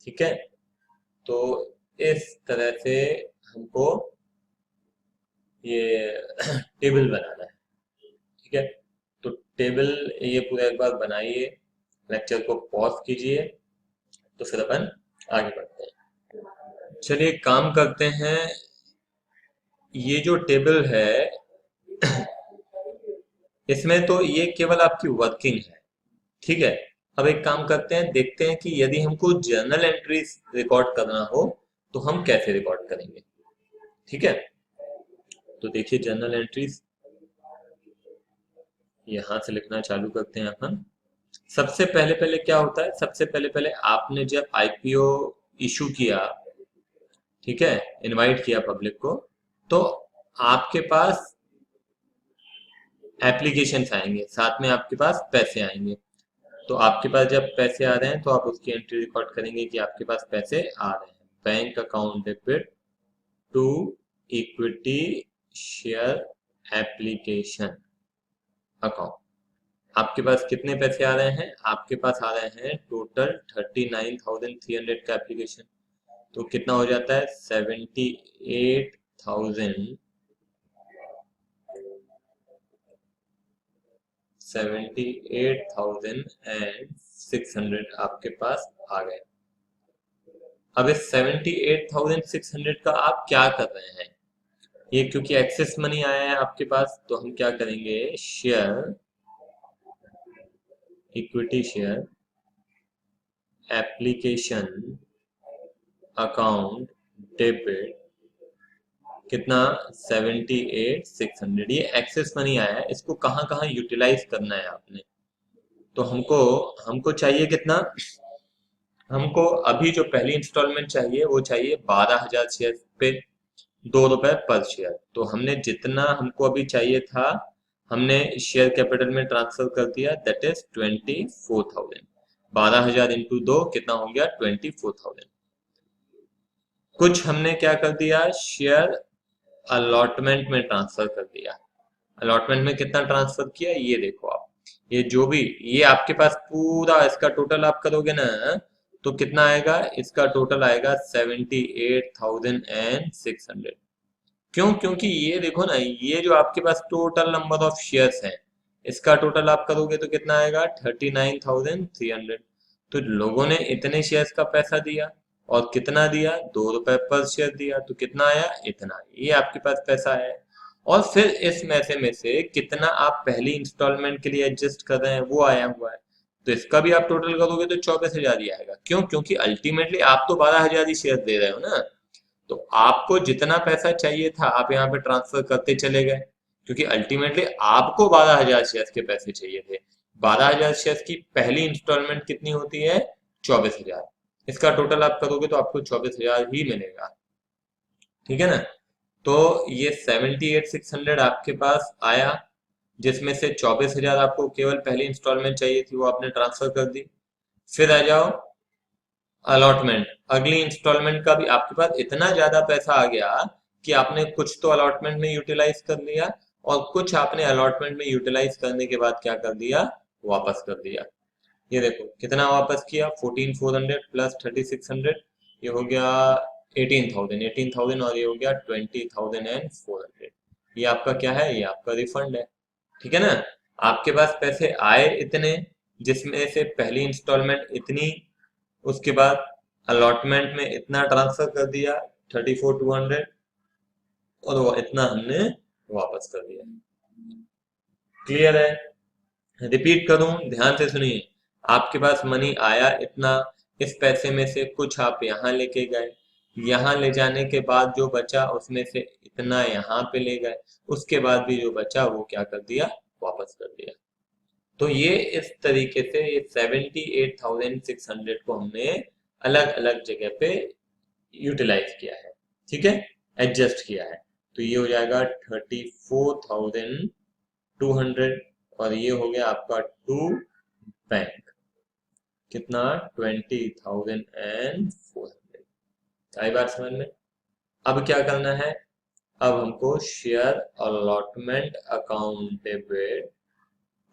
Speaker 1: ठीक है, तो इस तरह से हमको ये टेबल बनाना है। ठीक है, तो टेबल ये पूरा एक बार बनाइए, लेक्चर को पॉज कीजिए, तो फिर अपन आगे बढ़ते हैं। चलिए काम करते हैं। ये जो टेबल है इसमें तो ये केवल आपकी वर्किंग है। ठीक है, अब एक काम करते हैं, देखते हैं कि यदि हमको जर्नल एंट्रीज रिकॉर्ड करना हो तो हम कैसे रिकॉर्ड करेंगे। ठीक है, तो देखिए जर्नल एंट्रीज यहां से लिखना चालू करते हैं अपन। सबसे पहले पहले क्या होता है, सबसे पहले पहले आपने जब आईपीओ इशू किया, ठीक है, इनवाइट किया पब्लिक को, तो आपके पास एप्लीकेशंस आएंगे, साथ में आपके पास पैसे आएंगे। तो आपके पास जब पैसे आ रहे हैं तो आप उसकी एंट्री रिकॉर्ड करेंगे कि आपके पास पैसे आ रहे हैं। Bank account debit to equity share application account. आपके पास कितने पैसे आ रहे हैं, आपके पास आ रहे हैं टोटल 39,300 का एप्लीकेशन। तो कितना हो जाता है, 78,600 आपके पास आ गए। अब इस 78,600 का आप क्या कर रहे हैं, ये क्योंकि एक्सेस मनी आया है आपके पास, तो हम क्या करेंगे, share equity share application account debit कितना, 78,600। ये एक्सेस मनी आया है, इसको कहाँ कहाँ यूटिलाइज करना है आपने। तो हमको हमको चाहिए कितना, हमको अभी जो पहली इंस्टॉलमेंट चाहिए वो चाहिए 12,000 शेयर पे 2 रुपए पर शेयर। तो हमने जितना हमको अभी चाहिए था, हमने शेयर कैपिटल में ट्रांसफर कर दिया, दैट इज 24,000। 12,000 इंटू 2 कितना हो गया, 24,000। कुछ हमने क्या कर दिया, शेयर अलॉटमेंट में ट्रांसफर कर दिया। अलॉटमेंट में कितना ट्रांसफर किया, ये देखो आप, ये जो भी, ये आपके पास पूरा इसका टोटल आप करोगे ना, तो कितना आएगा, इसका टोटल आएगा 78,600। क्यों, क्योंकि ये देखो ना, ये जो आपके पास टोटल नंबर ऑफ शेयर्स हैं, इसका टोटल आप करोगे तो कितना आएगा, 39,300। तो लोगों ने इतने शेयर्स का पैसा दिया, और कितना दिया, 2 रुपए पर शेयर दिया, तो कितना आया, इतना, ये आपके पास पैसा है। और फिर इस में से कितना आप पहली इंस्टॉलमेंट के लिए एडजस्ट कर रहे हैं वो आया हुआ है। तो इसका भी आप टोटल करोगे तो 24,000 ही आएगा। क्यों, क्योंकि अल्टीमेटली आप तो 12,000 ही शेयर दे रहे हो ना। तो आपको जितना पैसा चाहिए था आप यहाँ पे ट्रांसफर करते चले गए, क्योंकि अल्टीमेटली आपको 12,000 शेयर के पैसे चाहिए थे। 12,000 शेयर की पहली इंस्टॉलमेंट कितनी होती है, 24,000। इसका टोटल आप करोगे तो आपको 24,000 ही मिलेगा, ठीक है ना। तो ये 78,600 आपके पास आया, जिसमें से 24,000 आपको केवल पहली इंस्टॉलमेंट चाहिए थी, वो आपने ट्रांसफर कर दी। फिर आ जाओ अलॉटमेंट, अगली इंस्टॉलमेंट का भी आपके पास इतना ज्यादा पैसा आ गया कि आपने कुछ तो अलॉटमेंट में यूटिलाइज कर लिया, और कुछ आपने अलॉटमेंट में यूटिलाइज करने के बाद क्या कर दिया, वापस कर दिया। ये देखो कितना वापस किया, 14,400 प्लस 3,600, ये हो गया 18,000 और ये हो गया 20,400। ये आपका क्या है, ये आपका रिफंड है, ठीक है ना। आपके पास पैसे आए इतने, जिसमें से पहली इंस्टॉलमेंट इतनी, उसके बाद अलॉटमेंट में इतना ट्रांसफर कर दिया 34,200, और वो इतना हमने वापस कर दिया। क्लियर है, रिपीट करूं, ध्यान से सुनिए। आपके पास मनी आया इतना, इस पैसे में से कुछ आप यहाँ लेके गए, यहाँ ले जाने के बाद जो बचा उसमें से इतना यहाँ पे ले गए, उसके बाद भी जो बचा वो क्या कर दिया, वापस कर दिया। तो ये इस तरीके से ये 78,600 को हमने अलग अलग जगह पे यूटिलाइज किया है, ठीक है, एडजस्ट किया है। तो ये हो जाएगा 34,200, और ये हो गया आपका टू बैंक, कितना, 20,400। आई बात समझ में। अब क्या करना है, अब हमको share allotment account debit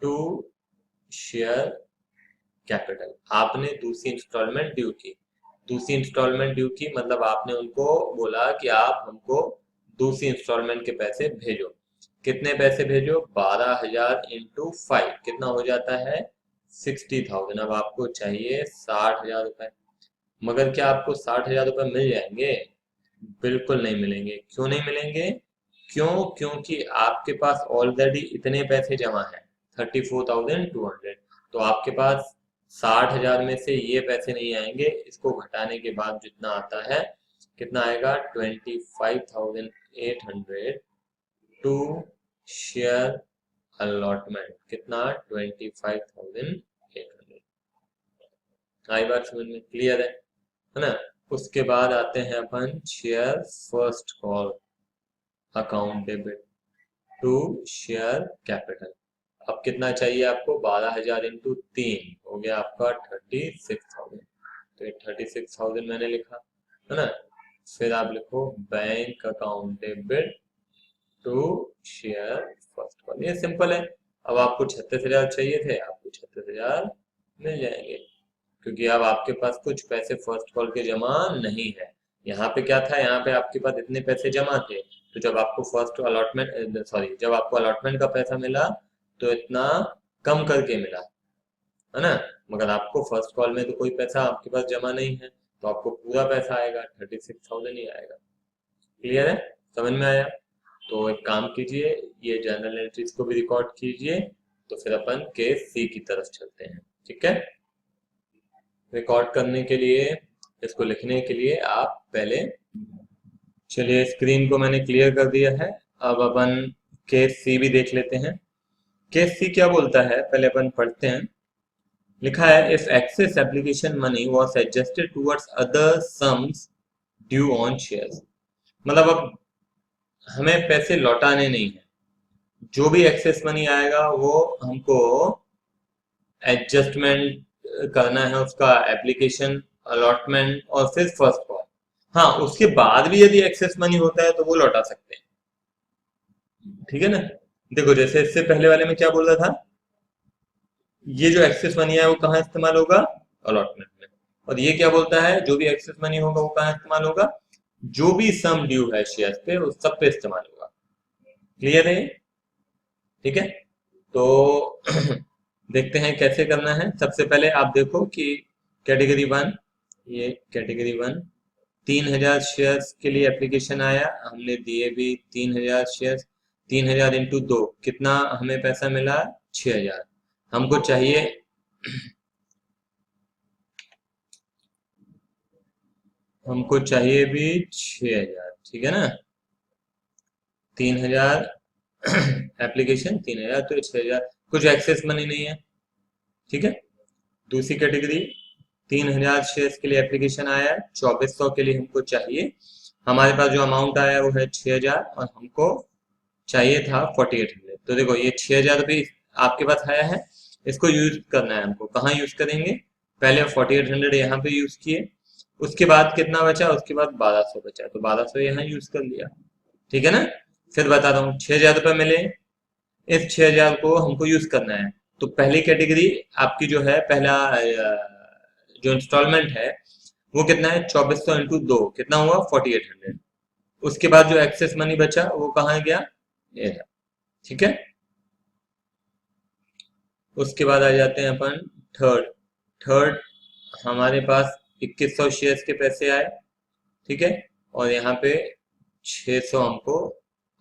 Speaker 1: to share capital, आपने दूसरी इंस्टॉलमेंट ड्यू की। दूसरी इंस्टॉलमेंट ड्यू की मतलब आपने उनको बोला कि आप हमको दूसरी इंस्टॉलमेंट के पैसे भेजो। कितने पैसे भेजो, 12,000 इंटू 5 कितना हो जाता है, 60,000। अब आपको चाहिए 60,000 रुपए। मगर क्या आपको 60,000 रुपए मिल जाएंगे, बिल्कुल नहीं मिलेंगे। क्यों नहीं मिलेंगे, क्यों, क्योंकि आपके पास ऑलरेडी इतने पैसे जमा हैं, 34,200। तो आपके पास 60,000 में से ये पैसे नहीं आएंगे, इसको घटाने के बाद जितना आता है, कितना आएगा, 25,800 टू शेयर अलॉटमेंट कितना 25,800। आई बात समझ में क्लियर है ना। उसके बाद आते हैं अपन share first call account debit to share capital. अब कितना चाहिए आपको 12,000 इंटू 3 हो गया आपका 36,000। तो 36,000 मैंने लिखा है ना। फिर आप लिखो bank account debit to share first call. ये सिंपल है। अब आपको 36,000 चाहिए थे, आपको 36,000 मिल जाएंगे क्योंकि अब आपके पास कुछ पैसे फर्स्ट कॉल के जमा नहीं है। यहाँ पे क्या था, यहाँ पे आपके पास इतने पैसे जमा थे, तो जब आपको फर्स्ट अलॉटमेंट सॉरी जब आपको अलॉटमेंट का पैसा मिला तो इतना कम करके मिला, है ना। मगर आपको फर्स्ट कॉल में तो कोई पैसा आपके पास जमा नहीं है, तो आपको पूरा पैसा आएगा 36,000 ही आएगा। क्लियर है, समझ में आया। तो एक काम कीजिए, ये जर्नल एंट्रीज को भी रिकॉर्ड कीजिए, तो फिर अपन केस सी की तरफ चलते हैं। ठीक है, रिकॉर्ड करने के लिए, इसको लिखने के लिए आप पहले, चलिए स्क्रीन को मैंने क्लियर कर दिया है। अब अपन केस सी भी देख लेते हैं। केस सी क्या बोलता है पहले अपन पढ़ते हैं। लिखा है if excess application money was adjusted towards other sums due on shares. मतलब अब हमें पैसे लौटाने नहीं है, जो भी एक्सेस मनी आएगा वो हमको एडजस्टमेंट करना है, उसका एप्लीकेशन, अलॉटमेंट और फिर फर्स्ट कॉल। हाँ, उसके बाद भी यदि एक्सेस मनी होता है तो वो लौटा सकते हैं। ठीक है ना। देखो जैसे इससे पहले वाले में क्या बोल रहा था, ये जो एक्सेस मनी है वो कहाँ इस्तेमाल होगा, अलॉटमेंट में। और ये क्या बोलता है, जो भी एक्सेस मनी होगा वो कहाँ इस्तेमाल होगा, जो भी सम ड्यू है शेयर्स पे उस सब पे इस्तेमाल होगा। क्लियर है, ठीक है। तो देखते हैं कैसे करना है। सबसे पहले आप देखो कि कैटेगरी वन, ये कैटेगरी वन 3,000 शेयर्स के लिए एप्लीकेशन आया, हमने दिए भी 3,000 शेयर्स। 3,000 इंटू 2 कितना हमें पैसा मिला, 6,000। हमको चाहिए हमको चाहिए भी 6,000। ठीक है ना, 3,000 एप्लीकेशन 3,000 तो 6,000, कुछ एक्सेस मनी नहीं है। ठीक है। दूसरी कैटेगरी 3,000 शेयर्स के लिए एप्लीकेशन आया है, 2,400 के लिए हमको चाहिए। हमारे पास जो अमाउंट आया वो है 6,000 और हमको चाहिए था 4,800। तो देखो ये 6,000 रुपये आपके पास आया है, इसको यूज करना है हमको। कहाँ यूज करेंगे, पहले 4,800 यहाँ पे यूज किए, उसके बाद कितना बचा, उसके बाद 1,200 बचा, तो 1,200 यहाँ यूज कर लिया। ठीक है ना। फिर बता रहा हूँ 6,000 रुपये मिले, इस 6,000 को हमको यूज करना है। तो पहली कैटेगरी आपकी जो है, पहला जो इंस्टॉलमेंट है वो कितना है, 2,400 इंटू 2 कितना हुआ 4,800। उसके बाद जो एक्सेस मनी बचा वो कहाँ गया, ये है। ठीक है। उसके बाद आ जाते हैं अपन थर्ड। थर्ड हमारे पास 2,100 शेयर्स के पैसे आए। ठीक है, और यहाँ पे 600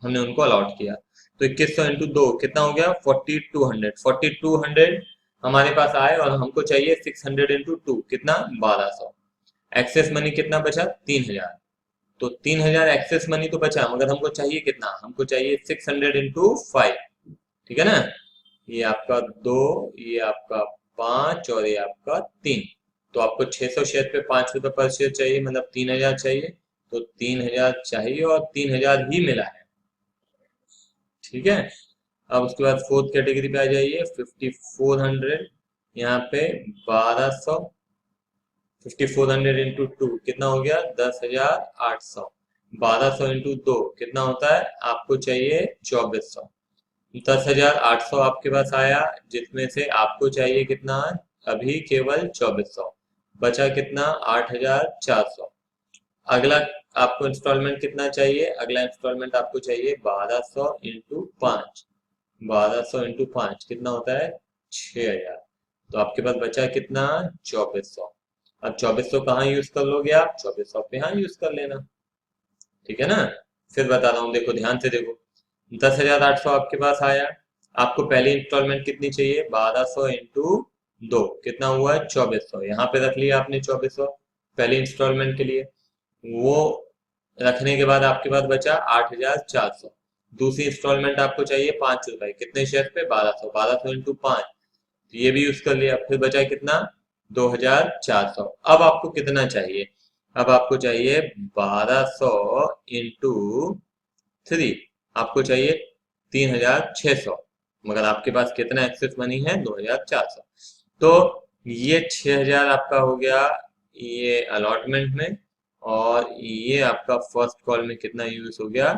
Speaker 1: हमने उनको अलॉट किया। तो 2,100 इंटू 2 कितना हो गया 4,200। 4,200 हमारे पास आए और हमको चाहिए 600 इंटू 2 कितना 1,200। एक्सेस मनी कितना बचा 3,000। तो 3,000 एक्सेस मनी तो बचा, मगर हमको चाहिए कितना, हमको चाहिए 600 इंटू 5। ठीक है ना। ये आपका 2, ये आपका 5 और ये आपका 3। तो आपको 600 शेयर पे 5 रुपए पर शेयर चाहिए, मतलब 3,000 चाहिए। तो 3,000 चाहिए और 3,000 ही मिला है। ठीक है। अब उसके बाद फोर्थ कैटेगरी पे आ जाइए, 5,400 यहाँ पे 1,200। 5,400 इंटू 2 कितना हो गया 10,800। 1,200 इंटू 2 कितना होता है, आपको चाहिए 2,400। 10,800 आपके पास आया, जिसमें से आपको चाहिए कितना, अभी केवल 2,400 बचा, कितना 8,400। अगला आपको इंस्टॉलमेंट कितना चाहिए, अगला इंस्टॉलमेंट आपको चाहिए 1,200 इंटू 5। 1,200 इंटू 5 कितना होता है 6,000। तो आपके पास बचा कितना 2,400। अब 2,400 कहाँ यूज कर लोगे आप, 2,400 पे यहाँ यूज कर लेना। ठीक है ना। फिर बता रहा हूँ, देखो ध्यान से देखो, 10,800 आपके पास आया, आपको पहली इंस्टॉलमेंट कितनी चाहिए 1,200 इंटू 2 कितना हुआ है 2,400। यहाँ पे रख लिया आपने 2,400 पहली इंस्टॉलमेंट के लिए। वो रखने के बाद आपके पास बचा 8,400। दूसरी इंस्टॉलमेंट आपको चाहिए 5 रुपए, कितने शेयर पे? 1200, 1200 इंटू 5, तो ये भी यूज कर लिया। फिर बचा कितना? 2400। अब आपको कितना चाहिए? अब आपको चाहिए 1200 इंटू 3, आपको चाहिए 3600, मगर आपके पास कितना एक्सेस मनी है? 2400। तो ये 6000 आपका हो गया ये अलॉटमेंट में, और ये आपका फर्स्ट कॉल में कितना यूज हो गया?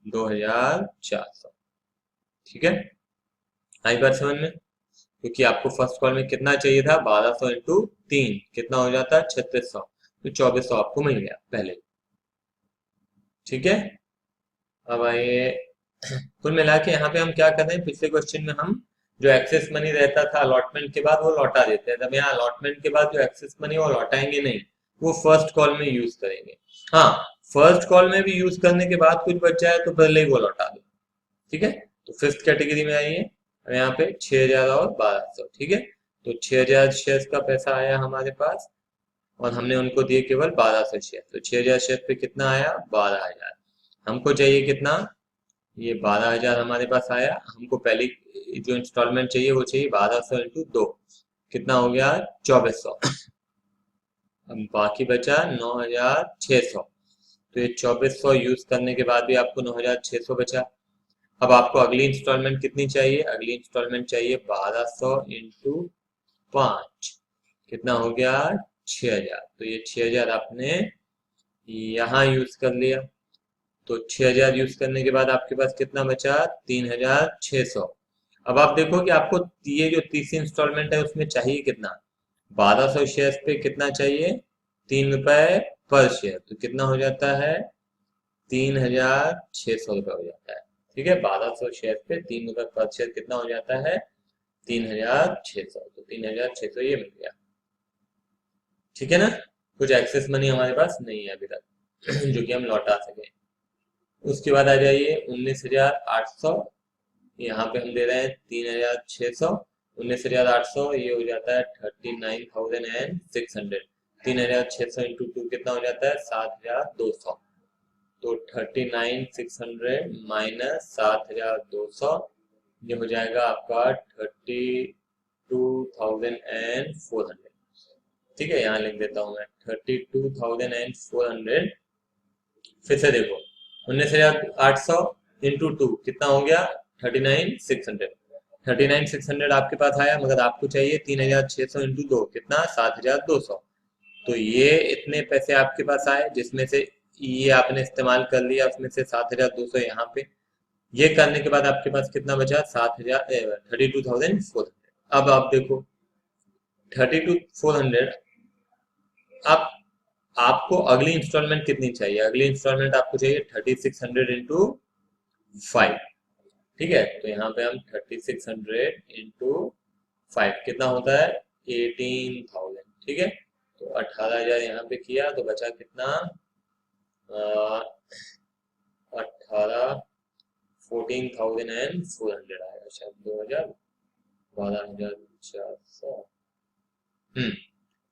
Speaker 1: 2400। ठीक है, आई बात समझ में? क्योंकि आपको फर्स्ट कॉल में कितना चाहिए था? 1200 इंटू 3, कितना हो जाता है? 3600, तो 2400 आपको मिल गया पहले। ठीक है, अब आइए, कुल मिला के यहाँ पे हम क्या कर रहे हैं, पिछले क्वेश्चन में हम जो एक्सेस मनी रहता था अलॉटमेंट के बाद वो लौटा देते हैं, तब यहाँ अलॉटमेंट के बाद जो एक्सेस मनी वो लौटाएंगे नहीं, वो फर्स्ट कॉल में यूज करेंगे। हाँ, फर्स्ट कॉल में भी यूज करने के बाद कुछ बच जाए तो पहले ही वो लौटा दो। ठीक है, तो फिफ्थ कैटेगरी में आइए, यहाँ पे 6000 और 1200। ठीक है, तो 6000 शेयर्स का पैसा आया हमारे पास, और हमने उनको दिए केवल 1200 शेयर, तो 6000 शेयर पे कितना आया? 12000। हमको चाहिए कितना? ये 12000 हमारे पास आया। हमको पहली जो इंस्टॉलमेंट चाहिए वो चाहिए 1200 इंटू 2, कितना हो गया? 2400। अब बाकी बचा 9600, तो ये 2400 यूज करने के बाद भी आपको 9600 बचा। अब आपको अगली इंस्टॉलमेंट कितनी चाहिए? अगली इंस्टॉलमेंट चाहिए 1200 इंटू 5, कितना हो गया? 6000। तो ये 6000 आपने यहाँ यूज कर लिया, तो 6000 यूज करने के बाद आपके पास कितना बचा? 3600। अब आप देखो कि आपको ये जो तीसरी इंस्टॉलमेंट है उसमें चाहिए कितना? 1200 शेयर्स पे कितना चाहिए? 3 रुपए पर शेयर, तो कितना हो जाता है? 3600 रुपये हो जाता है। ठीक है, 1200 शेयर पे 3 रुपए पर शेयर कितना हो जाता है? 3600, तो 3600 ये मिल गया। ठीक है ना, कुछ एक्सेस मनी हमारे पास नहीं है अभी तक जो कि हम लौटा सके। उसके बाद आ जाइए 19800, यहाँ पे हम दे रहे हैं 3600, 19800 ये हो जाता है 39,600। 3600 इंटू 2 कितना हो जाता है? 7200, तो 39,600 माइनस 7200, ये हो जाएगा आपका 32,400। ठीक है, यहाँ लिख देता हूँ मैं 32,400। फिर से देखो, 19800 इंटू 2 कितना हो गया? 39,600। 39,600 आपके पास आया, मगर आपको चाहिए 3600 इंटू 2, कितना? 7200। तो ये इतने पैसे आपके पास आए, जिसमें से ये आपने इस्तेमाल कर लिया, उसमें से 7200 यहाँ पे। ये करने के बाद आपके पास कितना बचा? 32,400। अब आप देखो 32,400। अब आपको अगली इंस्टॉलमेंट कितनी चाहिए? अगली इंस्टॉलमेंट आपको चाहिए 3600 इंटू 5। ठीक है, तो यहाँ पे हम 3600 इंटू 5 कितना होता है? 18,000। ठीक है, तो 18,000 यहाँ पे किया तो बचा कितना? 18, 14,400 आएगा शायद, 2000, 12,400,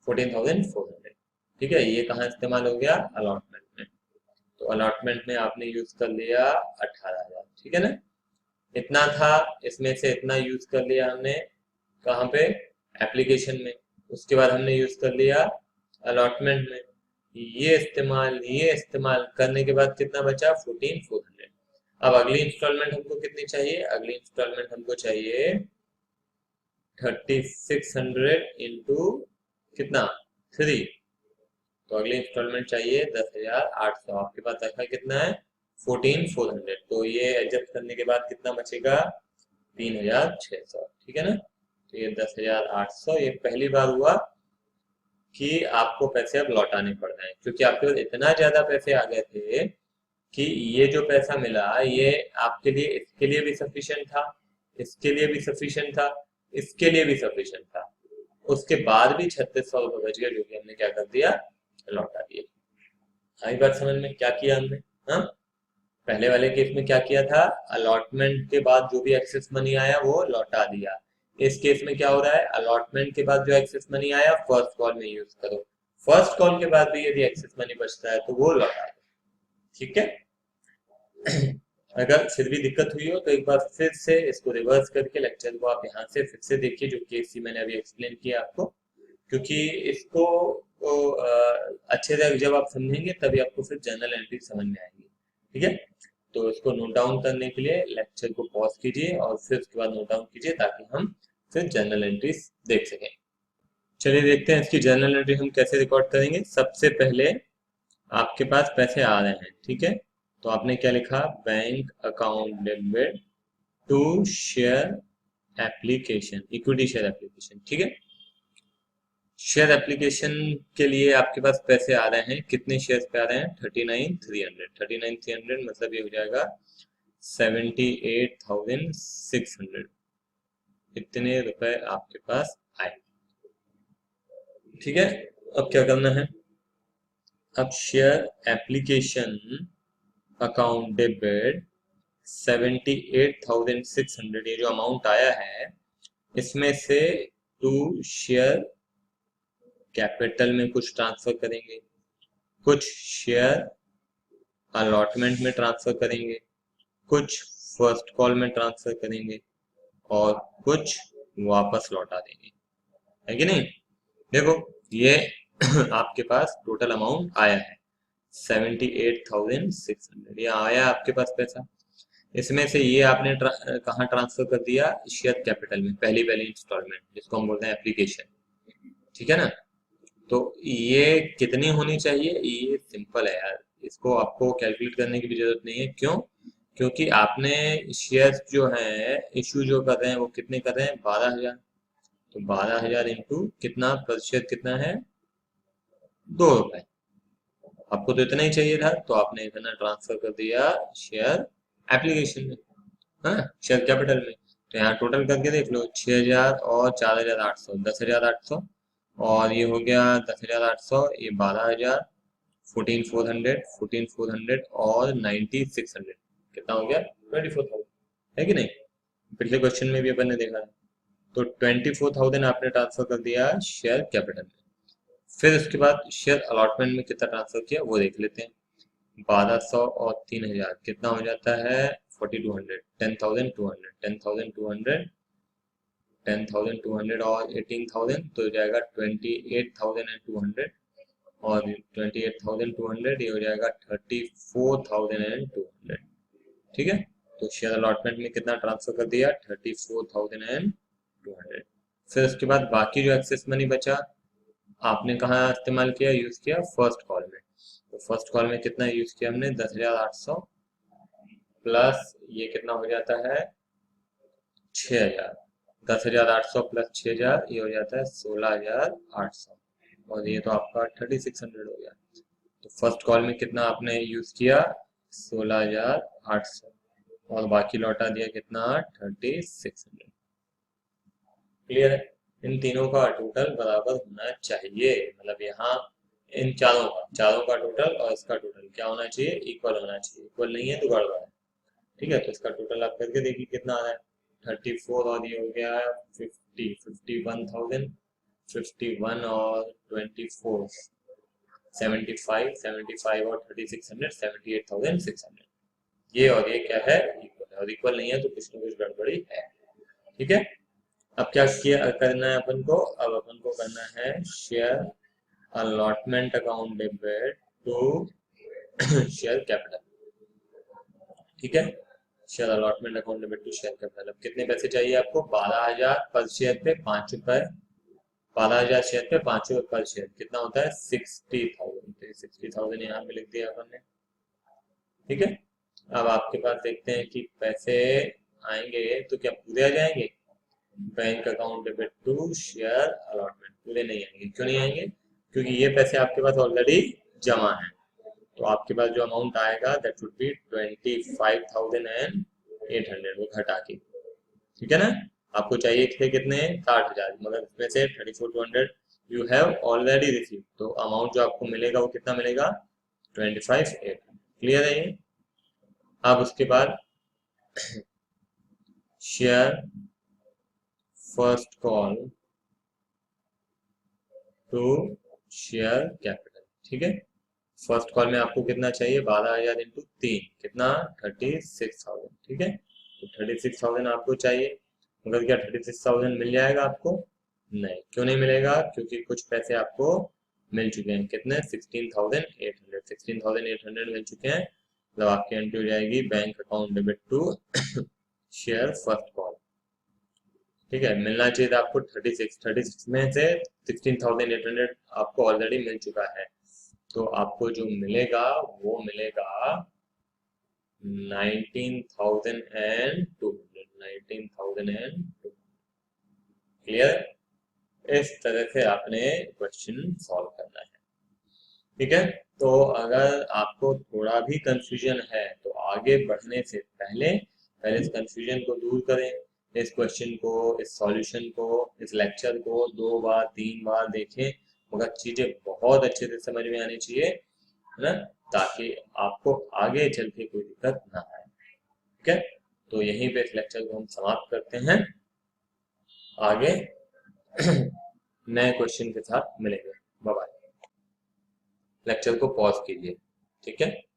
Speaker 1: 14,400। ठीक है, ये कहाँ इस्तेमाल हो गया? अलॉटमेंट में। तो अलॉटमेंट में आपने यूज कर लिया 18,000। ठीक है ना, इतना था, इसमें से इतना यूज कर लिया हमने कहाँ पे? एप्लीकेशन में। उसके बाद हमने यूज कर लिया अलॉटमेंट में। ये इस्तेमाल करने के बाद कितना बचा? 14,400। अब अगली इंस्टॉलमेंट हमको कितनी चाहिए? अगली इंस्टॉलमेंट हमको चाहिए 3600 इंटू कितना? 3, तो अगली इंस्टॉलमेंट चाहिए 10,800। आपके पास रखा कितना है? 14,400, तो ये एडजस्ट करने के बाद कितना बचेगा? 3,600। ठीक है ना, तो ये 10,800 ये पहली बार हुआ कि आपको पैसे अब लौटाने पड़ रहे हैं, क्योंकि आपके पास इतना ज्यादा पैसे आ गए थे कि ये जो पैसा मिला ये आपके लिए, इसके लिए भी सफिशिएंट था, इसके लिए भी सफिशिएंट था, इसके लिए भी सफिशिएंट था। उसके बाद भी 3600 रुपये बच गए, जो कि हमने क्या कर दिया? लौटा दिया। आई बात समझ में? क्या किया हमने? हाँ, पहले वाले केस में क्या किया था? अलॉटमेंट के बाद जो भी एक्सेस मनी आया वो लौटा दिया। इस केस में क्या हो रहा है? अलॉटमेंट के बाद जो एक्सेस मनी आया फर्स्ट कॉल में यूज करो, फर्स्ट कॉल के बाद भी यदि एक्सेस मनी बचता है तो वो लौटा दो। ठीक है, अगर फिर भी दिक्कत हुई हो तो एक बार फिर से इसको रिवर्स करके लेक्चर को आप यहाँ से फिर से देखिए, जो केस मैंने अभी एक्सप्लेन किया आपको, क्योंकि इसको अच्छे से जब आप समझेंगे तभी आपको फिर जर्नल एंट्री समझ में आएगी। ठीक है, तो इसको नोट डाउन करने के लिए लेक्चर को पॉज कीजिए और फिर उसके बाद नोट डाउन कीजिए, ताकि हम फिर जर्नल एंट्रीज देख सकें। चलिए देखते हैं इसकी जर्नल एंट्री हम कैसे रिकॉर्ड करेंगे। सबसे पहले आपके पास पैसे आ रहे हैं, ठीक है, तो आपने क्या लिखा, bank account debit to share application, equity share application. ठीक है, शेयर एप्लीकेशन के लिए आपके पास पैसे आ रहे हैं, कितने शेयर पे आ रहे हैं, 39,300। 39,300 मतलब ये हो जाएगा 78,600। इतने रुपए आपके पास आए। ठीक है, अब क्या करना है, अब शेयर एप्लीकेशन अकाउंट डेबिट 78,600, ये जो अमाउंट आया है इसमें से टू शेयर कैपिटल में कुछ ट्रांसफर करेंगे, कुछ शेयर अलॉटमेंट में ट्रांसफर करेंगे, कुछ फर्स्ट कॉल में ट्रांसफर करेंगे और कुछ वापस लौटा देंगे, है कि नहीं। देखो ये आपके पास टोटल अमाउंट आया है 78,600, ये आया आपके पास पैसा। इसमें से ये आपने कहाँ ट्रांसफर कर दिया, शेयर कैपिटल में, पहली पहली इंस्टॉलमेंट, जिसको हम बोलते हैं एप्लीकेशन। ठीक है ना, तो ये कितनी होनी चाहिए, ये सिंपल है यार, इसको आपको कैलकुलेट करने की भी जरूरत नहीं है। क्यों, क्योंकि आपने शेयर्स जो हैं इशू जो कर रहे हैं वो कितने कर रहे हैं, 12,000। तो 12,000 इंटू कितना, प्रतिशत कितना है, 2 रुपए। आपको तो इतना ही चाहिए था, तो आपने इतना ट्रांसफर कर दिया शेयर एप्लीकेशन में, हाँ, शेयर कैपिटल में। तो यहाँ टोटल करके देख लो, 6,000 और 4,800, 10,800, और ये हो गया 10,800, ये 12,000, 14,400, 14,400 और 9,600, कितना हो गया, 24,000, है कि नहीं। पिछले क्वेश्चन में भी अपन ने देखा है। तो 24,000 आपने ट्रांसफर कर दिया शेयर कैपिटल में। फिर उसके बाद शेयर अलॉटमेंट में कितना ट्रांसफर किया वो देख लेते हैं। 1,200 और 3,000 कितना हो जाता है, 4,200, 10,200, 10,200, 10,200 और 18,000, तो हो जाएगा 28,200, और 28,200 ये हो जाएगा 34,200। ठीक है, तो शेयर अलॉटमेंट में कितना ट्रांसफर कर दिया, 34,200। फिर उसके बाद बाकी जो एक्सेस मनी बचा आपने कहाँ इस्तेमाल किया, यूज किया फर्स्ट कॉल में। तो फर्स्ट कॉल में कितना यूज किया हमने, 10,800 प्लस ये कितना हो जाता है, 6,000। 10,800 प्लस 6,000 ये हो जाता है 16,800, और ये तो आपका 3,600 हो गया। तो फर्स्ट कॉल में कितना आपने यूज किया, 16,800, और बाकी लौटा दिया कितना, 3,600। क्लियर है, इन तीनों का टोटल बराबर होना चाहिए, मतलब यहाँ इन चारों का टोटल और इसका टोटल क्या होना चाहिए, इक्वल होना चाहिए। इक्वल नहीं है तो गड़बड़ है। ठीक है, तो इसका टोटल आप करके देखिए कितना आ रहा है, 34 और ये हो गया 51,000, 51 और 24, 75, 75 और 3,600, 78,600। ये और ये क्या है, इक्वल है, और इक्वल नहीं है तो कुछ ना कुछ गड़बड़ी है। ठीक है, अब क्या किया करना है अपन को, अब अपन को करना है share allotment account debit to share capital. ठीक है, share allotment account debit to share capital. अब कितने पैसे चाहिए आपको, 12,000 पर शेयर पे 5 रुपए, 12,000 शेयर पे 5 रुपए पर शेयर, कितना होता है 60,000। 60,000 यहाँ पे लिख दिया अपन ने। ठीक है, अब आपके पास देखते हैं कि पैसे आएंगे तो क्या पूरे आ जाएंगे, bank account debit to share allotment, पूरे नहीं आएंगे। क्यों नहीं आएंगे, क्योंकि ये पैसे आपके पास ऑलरेडी जमा है। तो आपके पास जो अमाउंट आएगा दैट वुड बी 25,800, वो घटा के। ठीक है ना, आपको चाहिए थे कितने, 60,000, मगर इसमें से 34,200 यू हैव ऑलरेडी रिसीव, तो अमाउंट जो आपको मिलेगा वो कितना मिलेगा, 25,800। क्लियर है ये। अब उसके बाद share first call to share capital. ठीक है, फर्स्ट कॉल में आपको कितना चाहिए, 12,000 इंटू 3 कितना, 36,000। ठीक है, तो 36,000 आपको चाहिए। मगर क्या 36,000 मिल जाएगा आपको? नहीं। क्यों नहीं मिलेगा? क्योंकि कुछ पैसे आपको मिल चुके हैं। कितने? 16,800। 16,800 मिल चुके हैं, मतलब आपकी एंट्री हो जाएगी bank account debit to share first call. ठीक है, मिलना चाहिए था आपको 36 में से 16,800 आपको ऑलरेडी मिल चुका है। तो आपको जो मिलेगा वो मिलेगा 19,200। क्लियर? इस तरह से आपने क्वेश्चन सॉल्व करना है। ठीक है, तो अगर आपको थोड़ा भी कंफ्यूजन है तो आगे बढ़ने से पहले पहले इस कंफ्यूजन को दूर करें। इस क्वेश्चन को, इस सॉल्यूशन को, इस लेक्चर को 2 बार 3 बार देखें, मगर चीजें बहुत अच्छे से समझ में आनी चाहिए, है ना, ताकि आपको आगे चल के कोई दिक्कत ना आए। ठीक है, तो यहीं पे इस लेक्चर को हम समाप्त करते हैं। आगे नए क्वेश्चन के साथ मिलेंगे। Bye bye. लेक्चर को पॉज कीजिए। ठीक है।